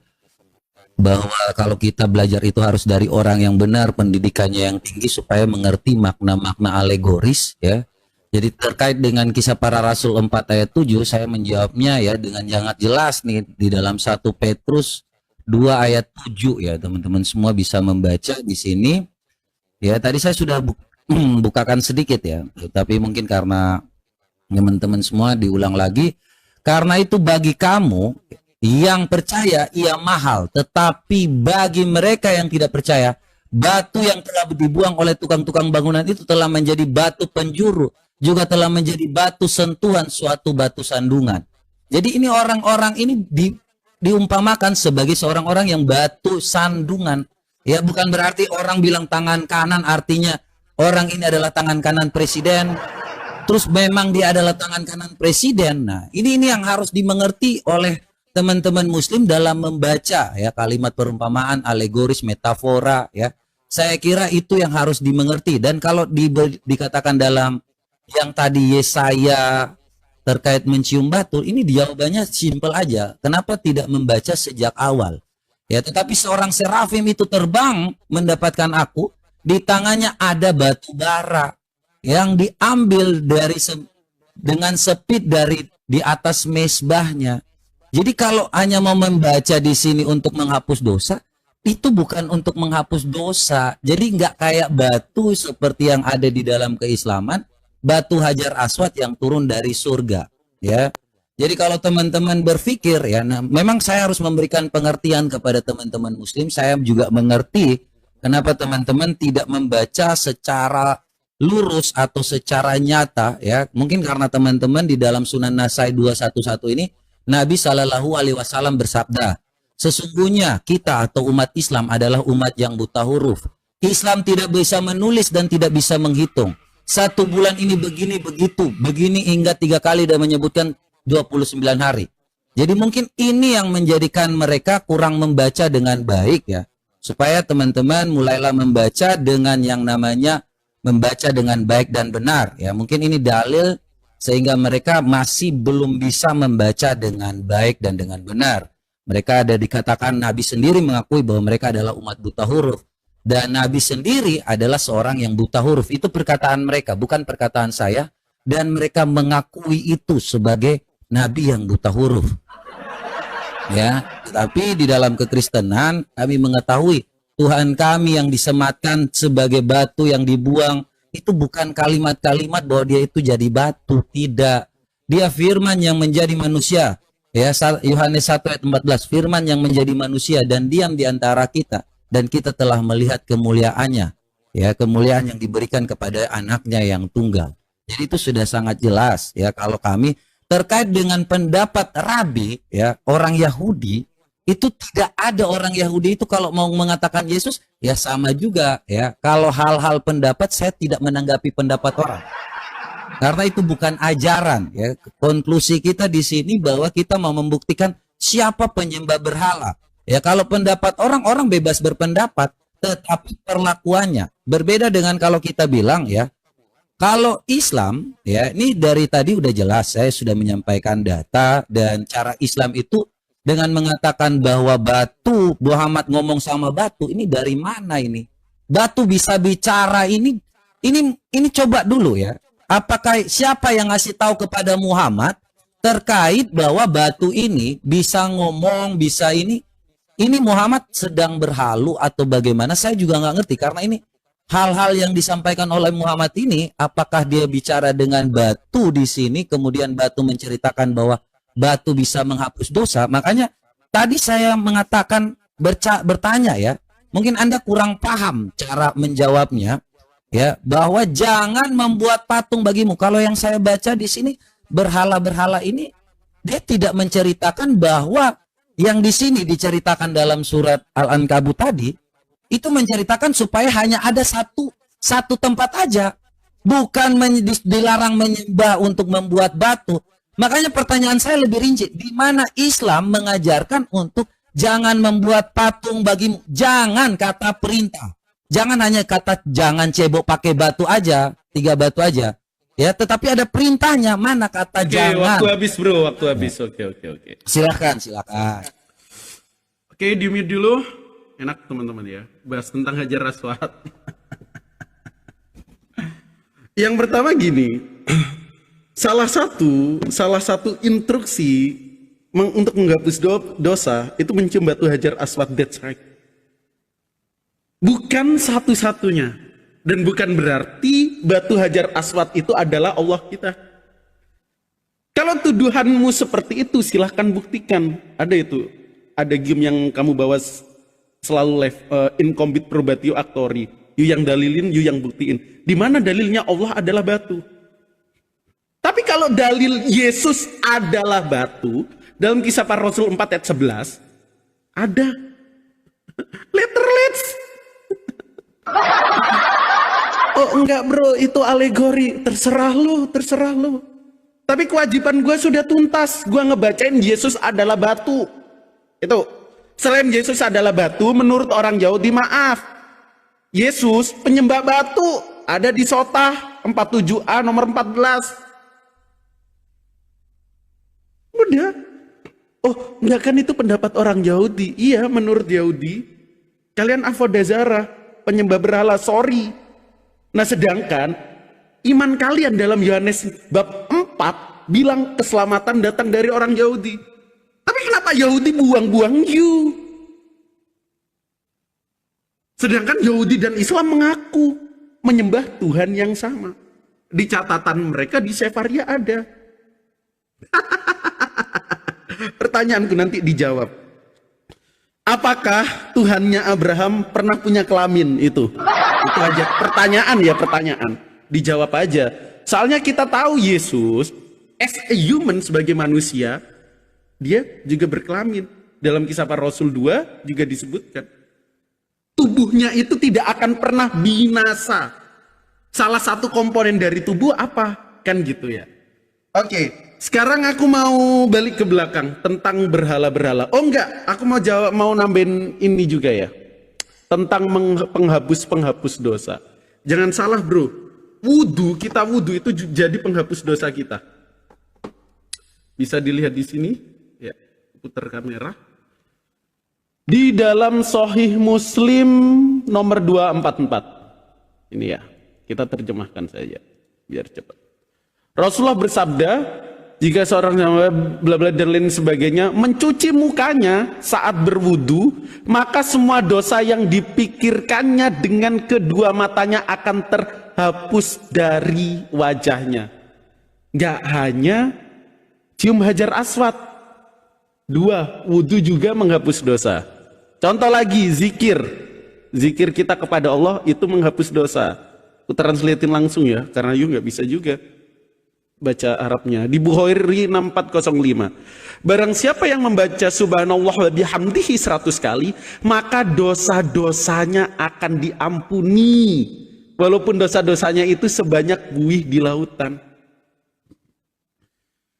bahwa kalau kita belajar itu harus dari orang yang benar, pendidikannya yang tinggi supaya mengerti makna-makna alegoris ya. Jadi terkait dengan kisah para rasul 4 ayat 7 saya menjawabnya ya dengan sangat jelas nih di dalam 1 Petrus 2 ayat 7 ya, teman-teman semua bisa membaca di sini. Ya, tadi saya sudah bukakan sedikit ya, tapi mungkin karena teman-teman semua diulang lagi. Karena itu bagi kamu yang percaya ia mahal, tetapi bagi mereka yang tidak percaya, batu yang telah dibuang oleh tukang-tukang bangunan itu telah menjadi batu penjuru, juga telah menjadi batu sentuhan suatu batu sandungan. Jadi ini orang-orang ini diumpamakan sebagai seorang orang yang batu sandungan. Ya, bukan berarti orang bilang tangan kanan artinya orang ini adalah tangan kanan presiden. Terus memang dia adalah tangan kanan presiden. Nah, ini yang harus dimengerti oleh teman-teman muslim dalam membaca ya kalimat perumpamaan, alegoris, metafora ya. Saya kira itu yang harus dimengerti. Dan kalau dikatakan dalam yang tadi Yesaya terkait mencium batu, ini jawabannya simpel aja. Kenapa tidak membaca sejak awal? Ya, tetapi seorang serafim itu terbang mendapatkan aku, di tangannya ada batu bara yang diambil dengan sepit dari di atas mezbahnya. Jadi kalau hanya mau membaca di sini untuk menghapus dosa, itu bukan untuk menghapus dosa. Jadi nggak kayak batu seperti yang ada di dalam keislaman, batu Hajar Aswad yang turun dari surga, ya. Jadi kalau teman-teman berpikir ya, nah, memang saya harus memberikan pengertian kepada teman-teman muslim. Saya juga mengerti kenapa teman-teman tidak membaca secara lurus atau secara nyata ya. Mungkin karena teman-teman di dalam Sunan Nasai 211 ini Nabi Shallallahu Alaihi Wasallam bersabda, sesungguhnya kita atau umat Islam adalah umat yang buta huruf. Islam tidak bisa menulis dan tidak bisa menghitung. 1 bulan ini begini begitu, begini hingga 3 kali dan menyebutkan 29 hari. Jadi mungkin ini yang menjadikan mereka kurang membaca dengan baik ya. Supaya teman-teman mulailah membaca dengan yang namanya membaca dengan baik dan benar ya. Mungkin ini dalil sehingga mereka masih belum bisa membaca dengan baik dan dengan benar. Mereka ada dikatakan Nabi sendiri mengakui bahwa mereka adalah umat buta huruf. Dan Nabi sendiri adalah seorang yang buta huruf. Itu perkataan mereka, bukan perkataan saya. Dan mereka mengakui itu sebagai Nabi yang buta huruf. Ya, tetapi di dalam kekristenan kami mengetahui Tuhan kami yang disematkan sebagai batu yang dibuang itu bukan kalimat-kalimat bahwa dia itu jadi batu, tidak. Dia firman yang menjadi manusia. Ya, Yohanes 1 ayat 14, firman yang menjadi manusia dan diam di antara kita dan kita telah melihat kemuliaannya. Ya, kemuliaan yang diberikan kepada anaknya yang tunggal. Jadi itu sudah sangat jelas ya kalau kami terkait dengan pendapat Rabi ya, orang Yahudi itu tidak ada orang Yahudi itu kalau mau mengatakan Yesus ya sama juga ya. Kalau hal-hal pendapat saya tidak menanggapi pendapat orang. Karena itu bukan ajaran ya. Konklusi kita di sini bahwa kita mau membuktikan siapa penyembah berhala. Ya kalau pendapat orang bebas berpendapat, tetapi perlakuannya berbeda dengan kalau kita bilang ya. Kalau Islam, ya ini dari tadi udah jelas, saya sudah menyampaikan data dan cara Islam itu dengan mengatakan bahwa batu, Muhammad ngomong sama batu, ini dari mana ini? Batu bisa bicara ini coba dulu ya. Apakah siapa yang ngasih tahu kepada Muhammad terkait bahwa batu ini bisa ngomong, bisa ini Muhammad sedang berhalu atau bagaimana? Saya juga nggak ngerti karena ini hal-hal yang disampaikan oleh Muhammad ini, apakah dia bicara dengan batu di sini, kemudian batu menceritakan bahwa batu bisa menghapus dosa? Makanya tadi saya mengatakan bertanya ya, mungkin Anda kurang paham cara menjawabnya ya, bahwa jangan membuat patung bagimu. Kalau yang saya baca di sini berhala-berhala ini dia tidak menceritakan bahwa yang di sini diceritakan dalam surat Al-Ankabut tadi itu menceritakan supaya hanya ada satu tempat aja, bukan dilarang menyembah untuk membuat batu. Makanya pertanyaan saya lebih rinci, di mana Islam mengajarkan untuk jangan membuat patung bagimu, jangan kata perintah. Jangan hanya kata jangan cebok pakai batu aja, 3 batu aja. Ya, tetapi ada perintahnya, mana kata jangan. Waktu habis bro, waktu habis. Oke. Silakan. Oke, di mute dulu. Enak teman-teman ya, bahas tentang Hajar Aswad. Yang pertama gini, salah satu instruksi untuk menghapus dosa itu mencium batu Hajar Aswad, that's right. Bukan satu-satunya, dan bukan berarti batu Hajar Aswad itu adalah Allah kita. Kalau tuduhanmu seperti itu, silahkan buktikan. Ada game yang kamu bawa selalu live, incombit probatio actori. You yang dalilin, you yang buktiin. Di mana dalilnya Allah adalah batu? Tapi kalau dalil Yesus adalah batu, dalam Kisah Para Rasul 4 ayat 11, ada. Let's. Oh enggak bro, itu alegori. Terserah lu. Tapi kewajiban gue sudah tuntas. Gue ngebacain Yesus adalah batu. Itu. Selain Yesus adalah batu, menurut orang Yahudi, maaf, Yesus penyembah batu. Ada di Sotah 47a nomor 14. Udah. Oh enggak, kan itu pendapat orang Yahudi. Iya, menurut Yahudi kalian avodazara, penyembah berhala, sorry. Nah sedangkan iman kalian dalam Yohanes bab 4 bilang keselamatan datang dari orang Yahudi. Tapi kenapa Yahudi buang-buang you? Sedangkan Yahudi dan Islam mengaku menyembah Tuhan yang sama. Di catatan mereka di Sefaria ada. Pertanyaanku nanti dijawab. Apakah Tuhannya Abraham pernah punya kelamin itu? Itu aja pertanyaan. Dijawab aja. Soalnya kita tahu Yesus as a human, sebagai manusia, dia juga berkelamin. Dalam Kisah Para Rasul 2 juga disebutkan. Tubuhnya itu tidak akan pernah binasa. Salah satu komponen dari tubuh apa? Kan gitu ya. Oke, sekarang aku mau balik ke belakang tentang berhala-berhala. Oh enggak, aku mau nambahin ini juga ya. Tentang penghapus dosa. Jangan salah bro, wudhu itu jadi penghapus dosa kita. Bisa dilihat di sini, ya, putar kamera. Di dalam Sahih Muslim nomor 244. Ini ya, kita terjemahkan saja biar cepat. Rasulullah bersabda, jika seorang bla bla dan lain sebagainya mencuci mukanya saat berwudu, maka semua dosa yang dipikirkannya dengan kedua matanya akan terhapus dari wajahnya. Gak hanya cium Hajar Aswad, 2, wudu juga menghapus dosa. Contoh lagi, zikir kita kepada Allah itu menghapus dosa. Aku translatein langsung ya, karena you nggak bisa juga baca Arabnya. Di Bukhari 6405. Barang siapa yang membaca subhanallah wa bihamdihi 100 kali, maka dosa-dosanya akan diampuni. Walaupun dosa-dosanya itu sebanyak buih di lautan.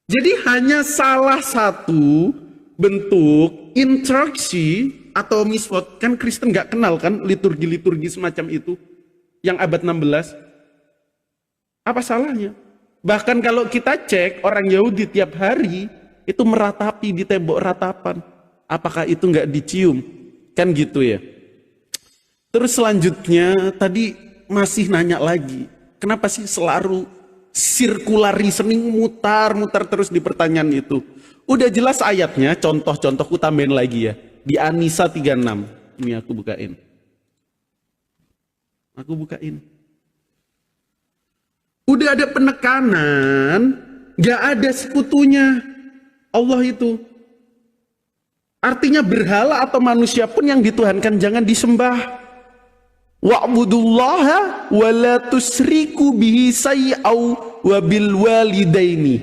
Jadi hanya salah satu bentuk interaksi atau miswot. Kan Kristen nggak kenal kan liturgi-liturgi semacam itu yang abad 16. Apa salahnya? Bahkan kalau kita cek, orang Yahudi tiap hari itu meratapi di tembok ratapan. Apakah itu nggak dicium? Kan gitu ya. Terus selanjutnya tadi masih nanya lagi, kenapa sih selalu circular reasoning, mutar-mutar terus di pertanyaan itu? Udah jelas ayatnya, contoh-contoh ku tambahin lagi ya. Di An-Nisa 36. Ini aku bukain. Udah ada penekanan, gak ada sekutunya Allah itu. Artinya berhala atau manusia pun yang dituhankan jangan disembah. Wa'budullaha wa la tusriku bihi say'au wa bil walidaini.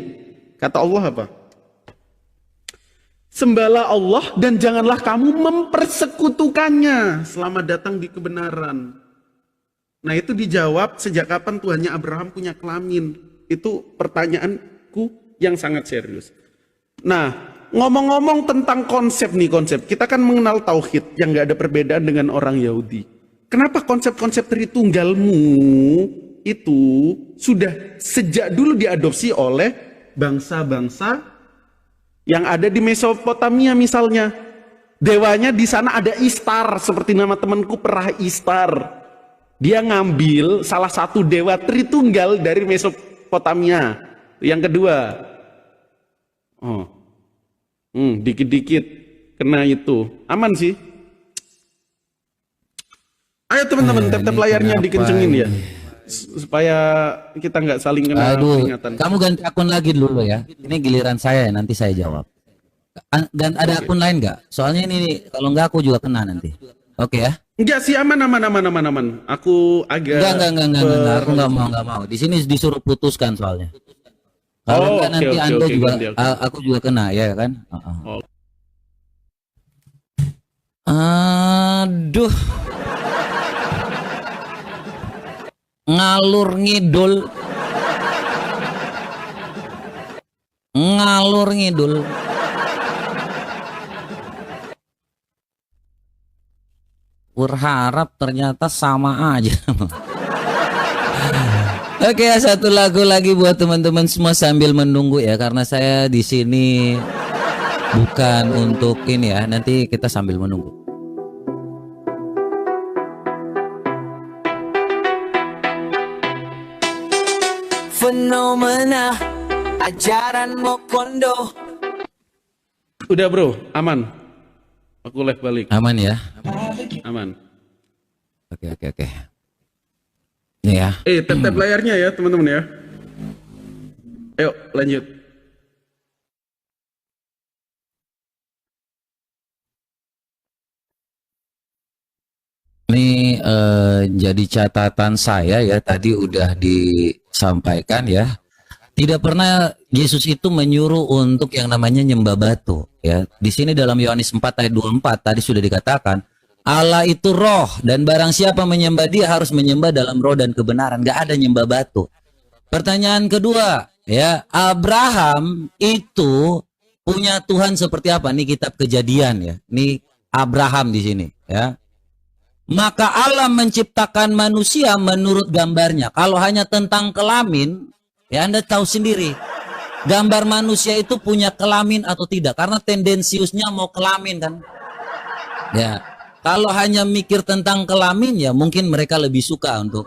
Kata Allah apa? Sembahlah Allah dan janganlah kamu mempersekutukannya selama datang di kebenaran. Nah itu dijawab sejak kapan Tuhannya Abraham punya kelamin. Itu pertanyaanku yang sangat serius. Nah ngomong-ngomong tentang konsep nih konsep. Kita kan mengenal tauhid yang gak ada perbedaan dengan orang Yahudi. Kenapa konsep-konsep Tritunggalmu itu sudah sejak dulu diadopsi oleh bangsa-bangsa yang ada di Mesopotamia misalnya. Dewanya di sana ada Istar, seperti nama temanku Perah Istar. Dia ngambil salah satu dewa Tritunggal dari Mesopotamia. Yang kedua, dikit-dikit kena itu. Aman sih. Ayo teman-teman, tap-tap layarnya dikencengin ya. Supaya kita nggak saling kena peringatan. Kamu ganti akun lagi dulu ya. Ini giliran saya, nanti saya jawab. Dan ada akun lain nggak? Soalnya ini kalau nggak aku juga kena nanti. Oke ya? Enggak sih, aman. Aku agak Enggak, aku nggak mau. Di sini disuruh putuskan soalnya. Kalau nggak nanti Anda juga, aku juga kena ya kan? Aduh. Ngalur ngidul. Berharap ternyata sama aja. Oke, satu lagu lagi buat teman-teman semua sambil menunggu ya, karena saya di sini bukan untuk ini ya, nanti kita sambil menunggu. Fenomena ajaran Mokondo. Udah bro, aman. Aku live balik. Aman ya? Aman. Oke. Ini ya. Tap-tap layarnya ya teman-teman ya. Ayo lanjut. Ini jadi catatan saya ya, tadi udah disampaikan ya. Tidak pernah Yesus itu menyuruh untuk yang namanya nyembah batu ya. Di sini dalam Yohanes 4 ayat 24 tadi sudah dikatakan Allah itu roh dan barang siapa menyembah dia harus menyembah dalam roh dan kebenaran. Gak ada nyembah batu. Pertanyaan kedua ya, Abraham itu punya Tuhan seperti apa? Ini kitab Kejadian ya. Ini Abraham di sini ya. Maka Allah menciptakan manusia menurut gambarnya. Kalau hanya tentang kelamin, ya Anda tahu sendiri. Gambar manusia itu punya kelamin atau tidak. Karena tendensiusnya mau kelamin kan. Ya, kalau hanya mikir tentang kelamin, ya mungkin mereka lebih suka untuk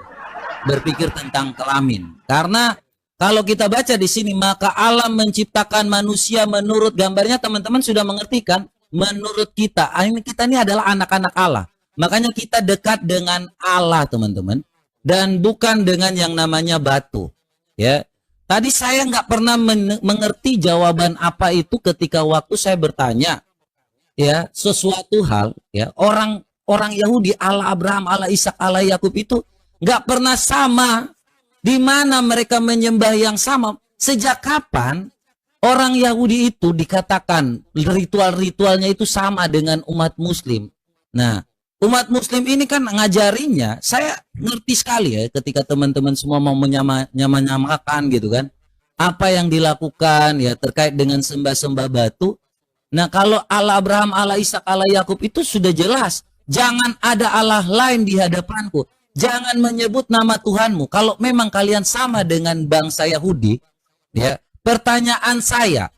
berpikir tentang kelamin. Karena kalau kita baca di sini, maka Allah menciptakan manusia menurut gambarnya. Teman-teman sudah mengerti kan? Menurut kita. Kita ini adalah anak-anak Allah. Makanya kita dekat dengan Allah teman-teman, dan bukan dengan yang namanya batu. Ya, tadi saya nggak pernah mengerti jawaban apa itu ketika waktu saya bertanya, ya sesuatu hal, ya orang Yahudi Allah Abraham, Allah Ishak, Allah Yakub itu nggak pernah sama. Di mana mereka menyembah yang sama? Sejak kapan orang Yahudi itu dikatakan ritual-ritualnya itu sama dengan umat Muslim? Nah. Umat Muslim ini kan ngajarinya, saya ngerti sekali ya ketika teman-teman semua mau menyamakan gitu kan. Apa yang dilakukan ya terkait dengan sembah-sembah batu. Nah kalau Allah Abraham, Allah Ishak, Allah Yakub itu sudah jelas. Jangan ada Allah lain di hadapanku. Jangan menyebut nama Tuhanmu. Kalau memang kalian sama dengan bangsa Yahudi, ya pertanyaan saya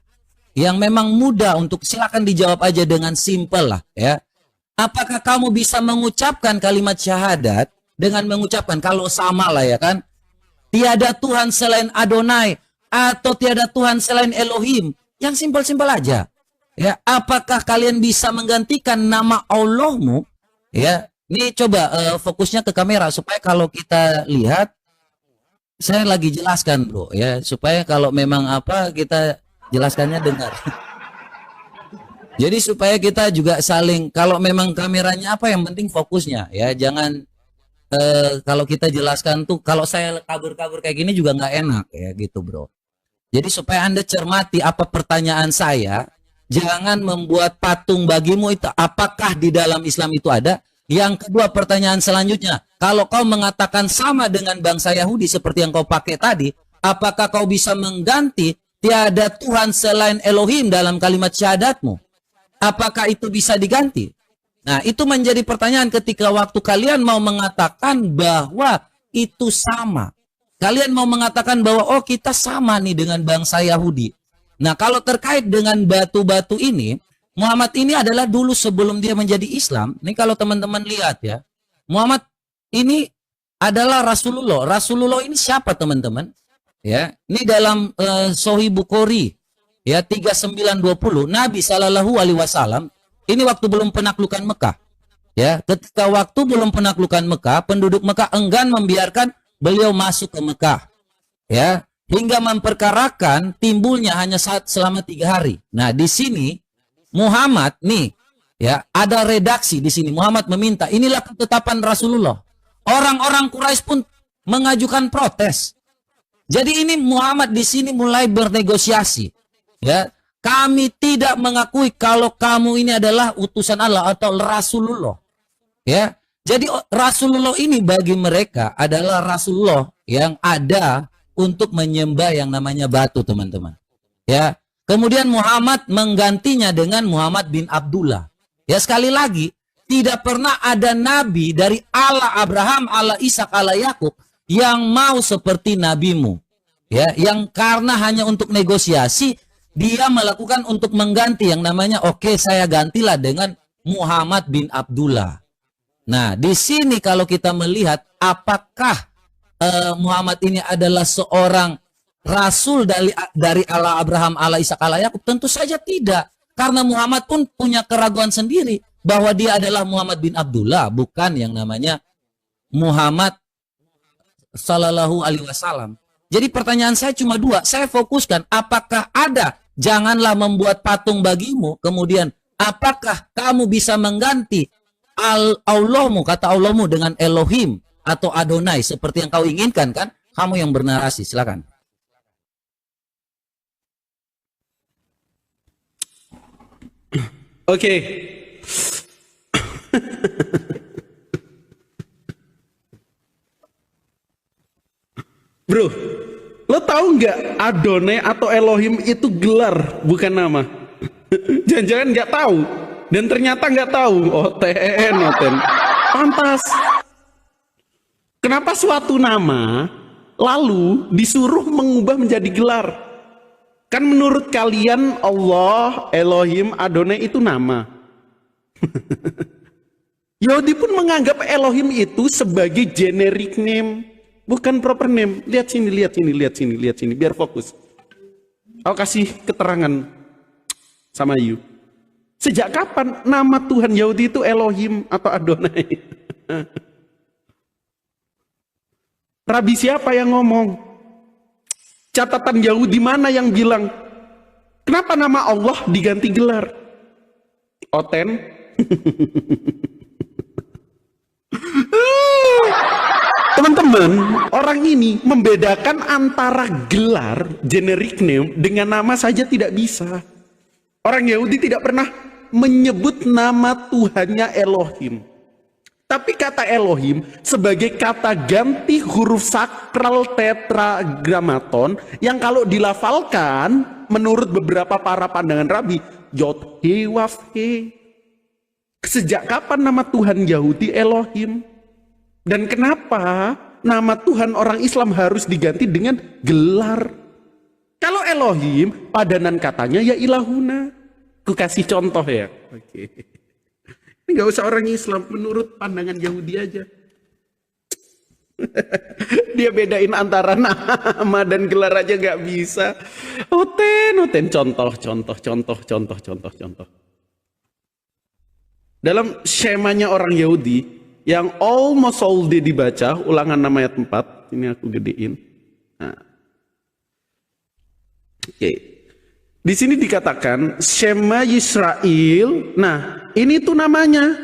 yang memang mudah untuk silakan dijawab aja dengan simpel lah ya. Apakah kamu bisa mengucapkan kalimat syahadat dengan mengucapkan kalau sama lah ya kan? Tiada Tuhan selain Adonai atau tiada Tuhan selain Elohim. Yang simpel-simpel aja. Ya, apakah kalian bisa menggantikan nama Allahmu? Ya, ini coba fokusnya ke kamera supaya kalau kita lihat, saya lagi jelaskan bro ya, supaya kalau memang apa kita jelaskannya dengar. Jadi supaya kita juga saling, kalau memang kameranya apa yang penting fokusnya ya, jangan kalau kita jelaskan tuh, kalau saya kabur-kabur kayak gini juga nggak enak ya gitu bro. Jadi supaya Anda cermati apa pertanyaan saya jangan membuat patung bagimu itu. Apakah di dalam Islam itu ada? Yang kedua, pertanyaan selanjutnya, kalau kau mengatakan sama dengan bangsa Yahudi seperti yang kau pakai tadi, apakah kau bisa mengganti tiada Tuhan selain Elohim dalam kalimat syahadatmu? Apakah itu bisa diganti? Nah, itu menjadi pertanyaan ketika waktu kalian mau mengatakan bahwa itu sama. Kalian mau mengatakan bahwa oh kita sama nih dengan bangsa Yahudi. Nah, kalau terkait dengan batu-batu ini, Muhammad ini adalah dulu sebelum dia menjadi Islam. Ini kalau teman-teman lihat ya, Muhammad ini adalah Rasulullah. Rasulullah ini siapa teman-teman? Ya, ini dalam Sahih Bukhari ya 3920, Nabi Shallallahu Alaihi Wasallam ini waktu belum penaklukan Mekah. Ya, ketika waktu belum penaklukan Mekah, penduduk Mekah enggan membiarkan beliau masuk ke Mekah. Ya, hingga memperkarakan timbulnya hanya selama 3 hari. Nah, di sini Muhammad nih ya, ada redaksi di sini. Muhammad meminta, inilah ketetapan Rasulullah. Orang-orang Quraisy pun mengajukan protes. Jadi ini Muhammad di sini mulai bernegosiasi. Ya, kami tidak mengakui kalau kamu ini adalah utusan Allah atau Rasulullah. Ya, jadi Rasulullah ini bagi mereka adalah Rasulullah yang ada untuk menyembah yang namanya batu, teman-teman. Ya. Kemudian Muhammad menggantinya dengan Muhammad bin Abdullah. Ya, sekali lagi, tidak pernah ada nabi dari Allah Abraham, Allah Ishak, Allah Yakub yang mau seperti nabimu. Ya, yang karena hanya untuk negosiasi, dia melakukan untuk mengganti yang namanya oke, saya gantilah dengan Muhammad bin Abdullah. Nah, di sini kalau kita melihat apakah Muhammad ini adalah seorang Rasul dari Allah Abraham, Allah Ishak, Allah Yakub? Tentu saja tidak. Karena Muhammad pun punya keraguan sendiri bahwa dia adalah Muhammad bin Abdullah, bukan yang namanya Muhammad Sallallahu Alaihi Wasallam. Jadi pertanyaan saya cuma 2. Saya fokuskan apakah ada janganlah membuat patung bagimu. Kemudian apakah kamu bisa mengganti Allahmu, kata Allahmu dengan Elohim atau Adonai seperti yang kau inginkan kan? Kamu yang bernarasi, silakan. Oke. Bro, lo tahu nggak Adonai atau Elohim itu gelar bukan nama? Jangan-jangan nggak tahu dan ternyata nggak tahu. Oten. Pantas. Kenapa suatu nama lalu disuruh mengubah menjadi gelar? Kan menurut kalian Allah, Elohim, Adonai itu nama. Yahudi pun menganggap Elohim itu sebagai generic name, bukan proper name. Lihat sini, biar fokus. Aku kasih keterangan sama you. Sejak kapan nama Tuhan Yahudi itu Elohim atau Adonai? Rabi siapa yang ngomong? Catatan Yahudi mana yang bilang? Kenapa nama Allah diganti gelar? Oten? Teman-teman, orang ini membedakan antara gelar, generic name, dengan nama saja tidak bisa. Orang Yahudi tidak pernah menyebut nama Tuhannya Elohim. Tapi kata Elohim sebagai kata ganti huruf sakral tetragrammaton yang kalau dilafalkan menurut beberapa para pandangan Rabi, Yod He Waf He. Sejak kapan nama Tuhan Yahudi Elohim? Dan kenapa nama Tuhan orang Islam harus diganti dengan gelar? Kalau Elohim, padanan katanya ya ilahuna. Ku kasih contoh ya. Oke. Ini gak usah orang Islam, menurut pandangan Yahudi aja. Dia bedain antara nama dan gelar aja gak bisa. Oten. Contoh. Dalam skemanya orang Yahudi, yang almost all day dibaca, ulangan 6 ayat 4, ini aku gedein. Nah. Oke. Di sini dikatakan Shema Yisrael. Nah, ini tuh namanya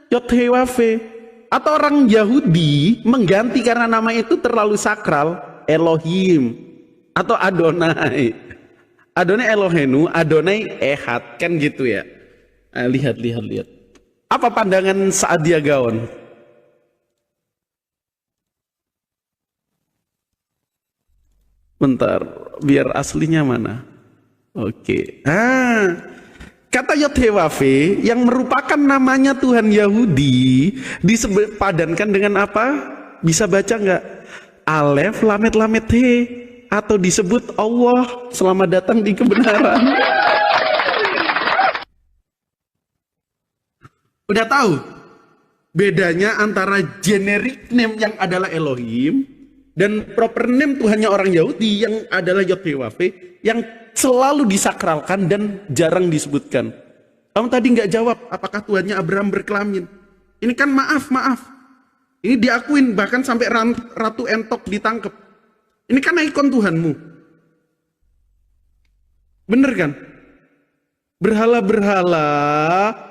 Yod-Heh-Waf-He. Atau orang Yahudi mengganti karena nama itu terlalu sakral, Elohim atau Adonai. Adonai Elohenu, Adonai Ehad, kan gitu ya. Lihat. Apa pandangan Saadia Gaon? Bentar, biar aslinya mana? Oke. Kata Yod-Heh-Wav-He yang merupakan namanya Tuhan Yahudi dipadankan dengan apa? Bisa baca nggak? Alef, Lamet, Lamet, He, atau disebut Allah, selamat datang di kebenaran. Udah tahu bedanya antara generic name yang adalah Elohim dan proper name Tuhannya orang Yahudi yang adalah Yod-Heh-Wav-He yang selalu disakralkan dan jarang disebutkan. Kamu tadi nggak jawab apakah Tuhannya Abraham berkelamin. Ini kan maaf. Ini diakuin bahkan sampai Ratu Entok ditangkap. Ini kan ikon Tuhanmu. Bener kan? Berhala-berhala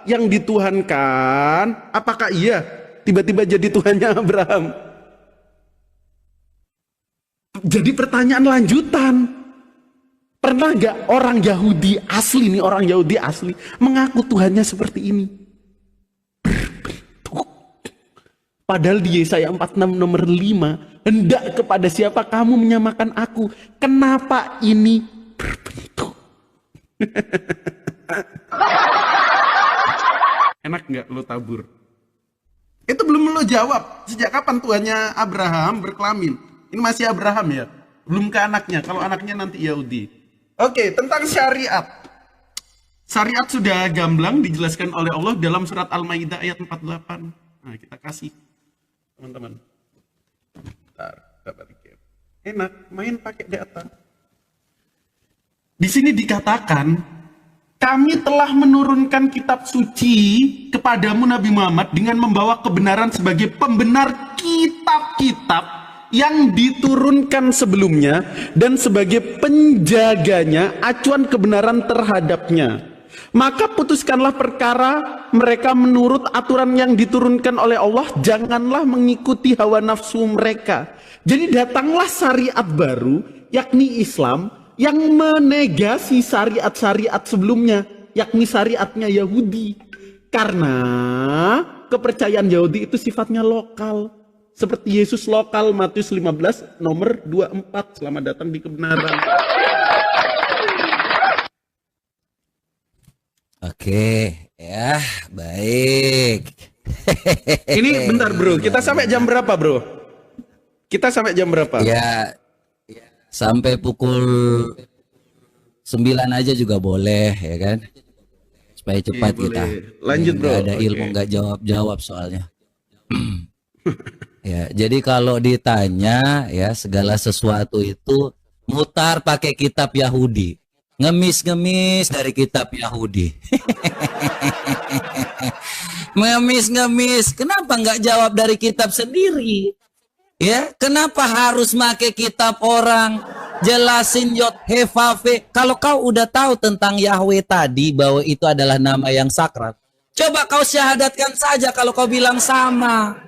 yang dituhankan, apakah iya tiba-tiba jadi Tuhannya Abraham? Jadi pertanyaan lanjutan, pernah gak orang Yahudi asli mengaku Tuhannya seperti ini? Berbentuk. Padahal di Yesaya 46 nomor 5, hendak kepada siapa kamu menyamakan aku? Kenapa ini berbentuk? Enak nggak lo tabur? Itu belum lo jawab. Sejak kapan Tuhannya Abraham berkelamin? Ini masih Abraham ya? Belum ke anaknya. Kalau anaknya nanti Yahudi. Oke, tentang syariat. Syariat sudah gamblang dijelaskan oleh Allah dalam surat Al-Maidah ayat 48. Nah, kita kasih teman-teman. Enak, main pakai data. Di sini dikatakan, kami telah menurunkan kitab suci kepadamu Nabi Muhammad dengan membawa kebenaran sebagai pembenar kitab-kitab yang diturunkan sebelumnya dan sebagai penjaganya acuan kebenaran terhadapnya. Maka putuskanlah perkara mereka menurut aturan yang diturunkan oleh Allah, janganlah mengikuti hawa nafsu mereka. Jadi datanglah syariat baru, yakni Islam, yang menegasi syariat-syariat sebelumnya, yakni syariatnya Yahudi. Karena kepercayaan Yahudi itu sifatnya lokal. Seperti Yesus lokal, Matius 15 nomor 24, selamat datang di kebenaran. Oke, ya baik. Ini bentar bro, kita sampai jam berapa bro? Kita sampai jam berapa? Ya, sampai pukul 9 aja juga boleh ya kan, supaya cepat kita. Lanjut bro. Nggak ada ilmu nggak jawab soalnya. Ya, jadi kalau ditanya ya segala sesuatu itu mutar pakai kitab Yahudi, ngemis dari kitab Yahudi. Ngemis, kenapa nggak jawab dari kitab sendiri? Ya, kenapa harus make kitab orang? Jelasin Yod-Heh-Wav-He. Kalau kau udah tahu tentang Yahweh tadi bahwa itu adalah nama yang sakral, coba kau syahadatkan saja kalau kau bilang sama.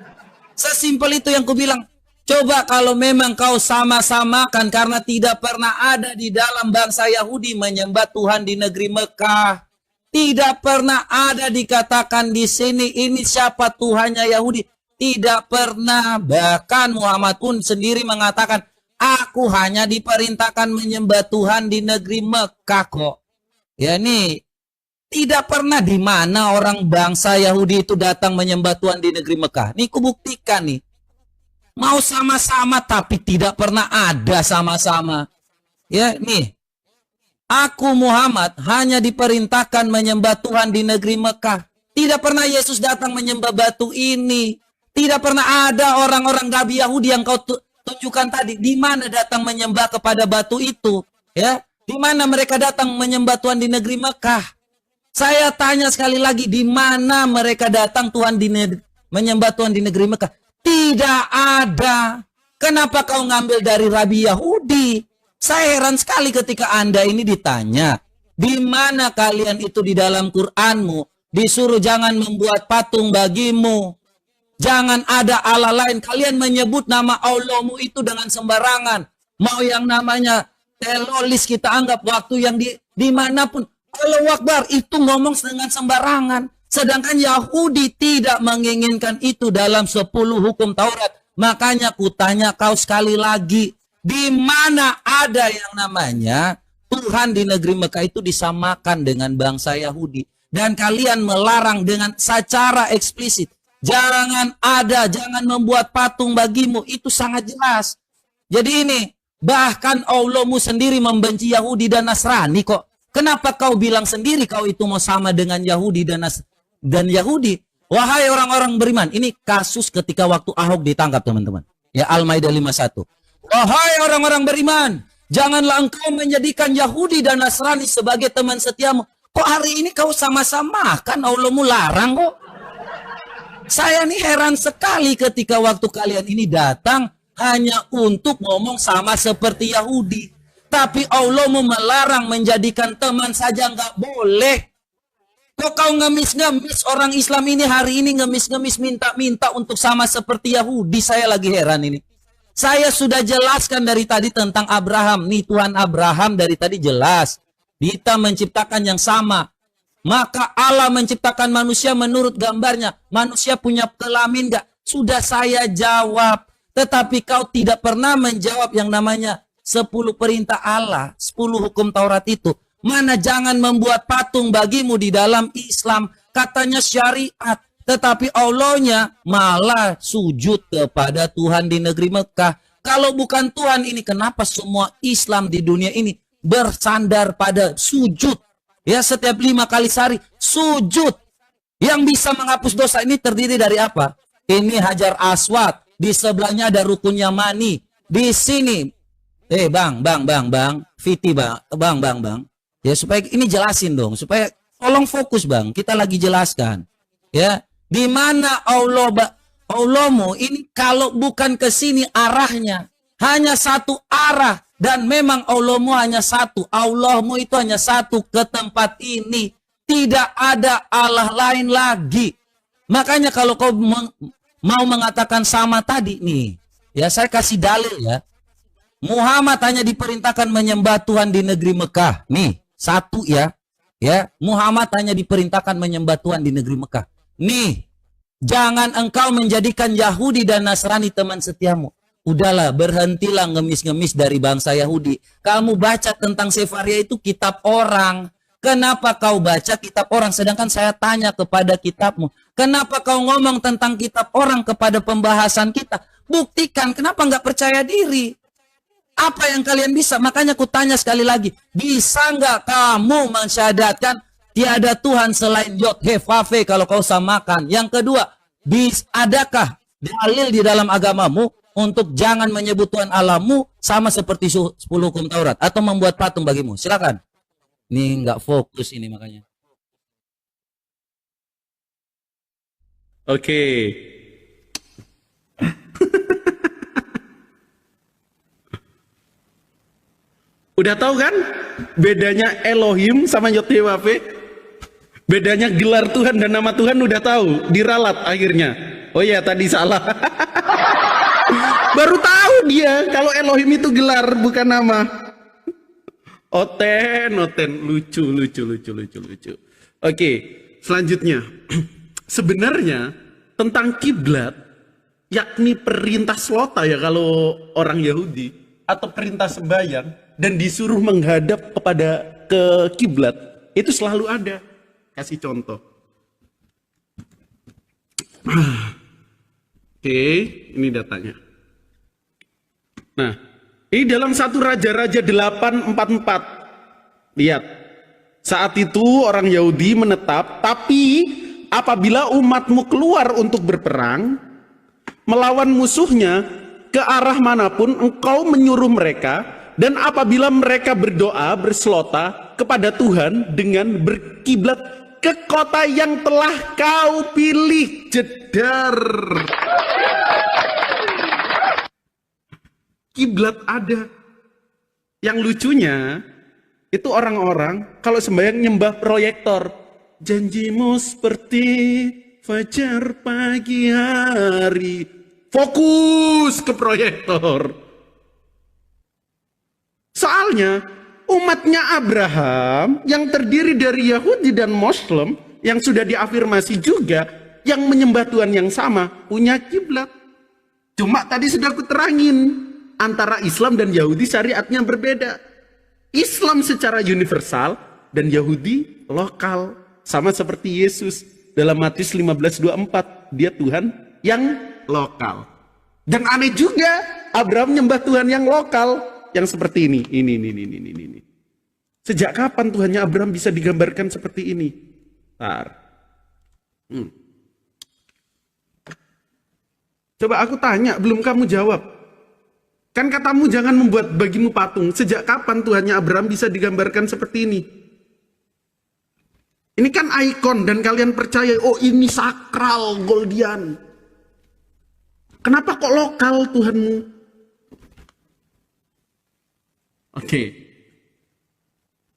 Sesimpel itu yang ku bilang. Coba kalau memang kau sama-samakan, karena tidak pernah ada di dalam bangsa Yahudi menyembah Tuhan di negeri Mekah. Tidak pernah ada dikatakan di sini ini siapa Tuhannya Yahudi. Tidak pernah. Bahkan Muhammad pun sendiri mengatakan, aku hanya diperintahkan menyembah Tuhan di negeri Mekah kok. Ya nih, tidak pernah di mana orang bangsa Yahudi itu datang menyembah Tuhan di negeri Mekah. Nih kubuktikan nih. Mau sama-sama tapi tidak pernah ada sama-sama. Ya nih, aku Muhammad hanya diperintahkan menyembah Tuhan di negeri Mekah. Tidak pernah Yesus datang menyembah batu ini. Tidak pernah ada orang-orang Nabi Yahudi yang kau tunjukkan tadi. Di mana datang menyembah kepada batu itu? Ya, di mana mereka datang menyembah Tuhan di negeri Mekah? Saya tanya sekali lagi, di mana mereka datang menyembah Tuhan di negeri Mekah? Tidak ada. Kenapa kau ngambil dari Rabi Yahudi? Saya heran sekali ketika Anda ini ditanya, di mana kalian itu di dalam Qur'anmu? Disuruh jangan membuat patung bagimu. Jangan ada Allah lain. Kalian menyebut nama Allahmu itu dengan sembarangan. Mau yang namanya telolis kita anggap waktu yang dimanapun. Allahu Akbar itu ngomong dengan sembarangan. Sedangkan Yahudi tidak menginginkan itu dalam 10 hukum Taurat. Makanya kutanya kau sekali lagi. Di mana ada yang namanya Tuhan di negeri Mekah itu disamakan dengan bangsa Yahudi. Dan kalian melarang dengan secara eksplisit. Jangan membuat patung bagimu. Itu sangat jelas. Jadi ini, bahkan Allahmu sendiri membenci Yahudi dan Nasrani kok. Kenapa kau bilang sendiri kau itu mau sama dengan Yahudi dan Yahudi? Wahai orang-orang beriman, ini kasus ketika waktu Ahok ditangkap teman-teman. Ya Al-Maidah 51. Wahai orang-orang beriman, janganlah engkau menjadikan Yahudi dan Nasrani sebagai teman setiamu. Kok hari ini kau sama-sama kan Allahmu larang kok? Saya nih heran sekali ketika waktu kalian ini datang hanya untuk ngomong sama seperti Yahudi. Tapi Allah melarang menjadikan teman saja nggak boleh. Kok kau ngemis-ngemis orang Islam ini hari ini ngemis-ngemis minta-minta untuk sama seperti Yahudi? Saya lagi heran ini. Saya sudah jelaskan dari tadi tentang Abraham. Nih Tuhan Abraham dari tadi jelas. Kita menciptakan yang sama. Maka Allah menciptakan manusia menurut gambarnya. Manusia punya kelamin nggak? Sudah saya jawab. Tetapi kau tidak pernah menjawab yang namanya 10 perintah Allah, 10 hukum Taurat itu. Mana jangan membuat patung bagimu di dalam Islam. Katanya syariat. Tetapi Allahnya malah sujud kepada Tuhan di negeri Mekah. Kalau bukan Tuhan ini, kenapa semua Islam di dunia ini bersandar pada sujud? Ya, setiap 5 kali sehari, sujud. Yang bisa menghapus dosa ini terdiri dari apa? Ini Hajar Aswad. Di sebelahnya ada rukun Yamani. Di sini bang, Fiti bang. Ya supaya ini jelasin dong, supaya tolong fokus bang, kita lagi jelaskan. Ya, di mana Allahmu ini kalau bukan ke sini arahnya hanya satu arah dan memang Allahmu hanya satu. Allahmu itu hanya satu ke tempat ini, tidak ada Allah lain lagi. Makanya kalau kau mau mengatakan sama tadi nih, ya saya kasih dalil ya. Muhammad hanya diperintahkan menyembah Tuhan di negeri Mekah. Nih, satu ya. Ya, Muhammad hanya diperintahkan menyembah Tuhan di negeri Mekah. Nih, jangan engkau menjadikan Yahudi dan Nasrani teman setiamu. Udahlah, berhentilah ngemis-ngemis dari bangsa Yahudi. Kamu baca tentang Sefaria itu kitab orang. Kenapa kau baca kitab orang sedangkan saya tanya kepada kitabmu? Kenapa kau ngomong tentang kitab orang kepada pembahasan kita? Buktikan, kenapa nggak percaya diri? Apa yang kalian bisa? Makanya aku tanya sekali lagi. Bisa nggak kamu mensyahadatkan tiada Tuhan selain Yod, He, Vav, kalau kau samakan? Yang kedua, adakah dalil di dalam agamamu untuk jangan menyebut Tuhan Allahmu sama seperti 10 hukum Taurat? Atau membuat patung bagimu? Silakan. Ini nggak fokus ini makanya. Oke. Udah tahu kan bedanya Elohim sama Yod-Heh-Vav? Bedanya gelar Tuhan dan nama Tuhan udah tahu, diralat akhirnya. Oh ya tadi salah. Baru tahu dia kalau Elohim itu gelar bukan nama. Oten, lucu. Oke, selanjutnya. Sebenarnya tentang kiblat, yakni perintah slota ya kalau orang Yahudi, atau perintah sembahyang, dan disuruh menghadap ke kiblat, itu selalu ada. Kasih contoh. Oke, ini datanya. Nah, ini dalam 1 Raja-Raja 8:44. Lihat. Saat itu orang Yahudi menetap, tapi apabila umatmu keluar untuk berperang, melawan musuhnya ke arah manapun, engkau menyuruh mereka, dan apabila mereka berdoa, berselota kepada Tuhan dengan berkiblat ke kota yang telah kau pilih. Jedar. Kiblat ada. Yang lucunya, itu orang-orang kalau sembahyang nyembah proyektor. Janjimu seperti fajar pagi hari. Fokus ke proyektor. Soalnya umatnya Abraham yang terdiri dari Yahudi dan Muslim yang sudah diafirmasi juga yang menyembah Tuhan yang sama punya kiblat. Cuma tadi sudah aku terangin antara Islam dan Yahudi syariatnya berbeda. Islam secara universal dan Yahudi lokal, sama seperti Yesus dalam Matius 15:24, dia Tuhan yang lokal. Dan aneh juga Abraham nyembah Tuhan yang lokal yang seperti ini. Ini. Sejak kapan Tuhannya Abraham bisa digambarkan seperti ini? Coba aku tanya, belum kamu jawab. Kan katamu jangan membuat bagimu patung. Sejak kapan Tuhannya Abraham bisa digambarkan seperti ini? Ini kan ikon dan kalian percaya, oh ini sakral Goldian. Kenapa kok lokal Tuhanmu? Oke.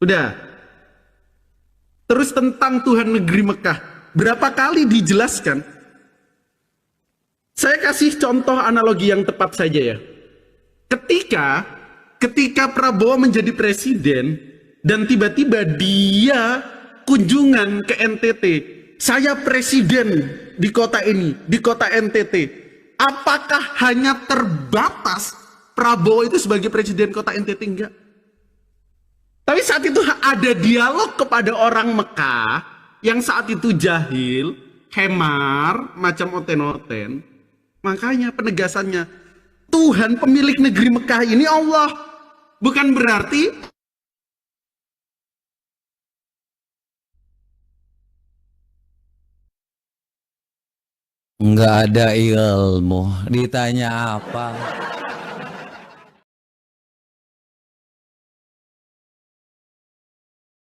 Udah. Terus tentang Tuhan negeri Mekah. Berapa kali dijelaskan? Saya kasih contoh analogi yang tepat saja ya. Ketika Prabowo menjadi presiden dan tiba-tiba dia kunjungan ke NTT, saya presiden di kota ini, di kota NTT. Apakah hanya terbatas Prabowo itu sebagai presiden kota NTT? Enggak. Tapi saat itu ada dialog kepada orang Mekah yang saat itu jahil, hemar, macam oten-oten. Makanya penegasannya, Tuhan pemilik negeri Mekah ini Allah. Bukan berarti nggak ada ilmu, ditanya apa?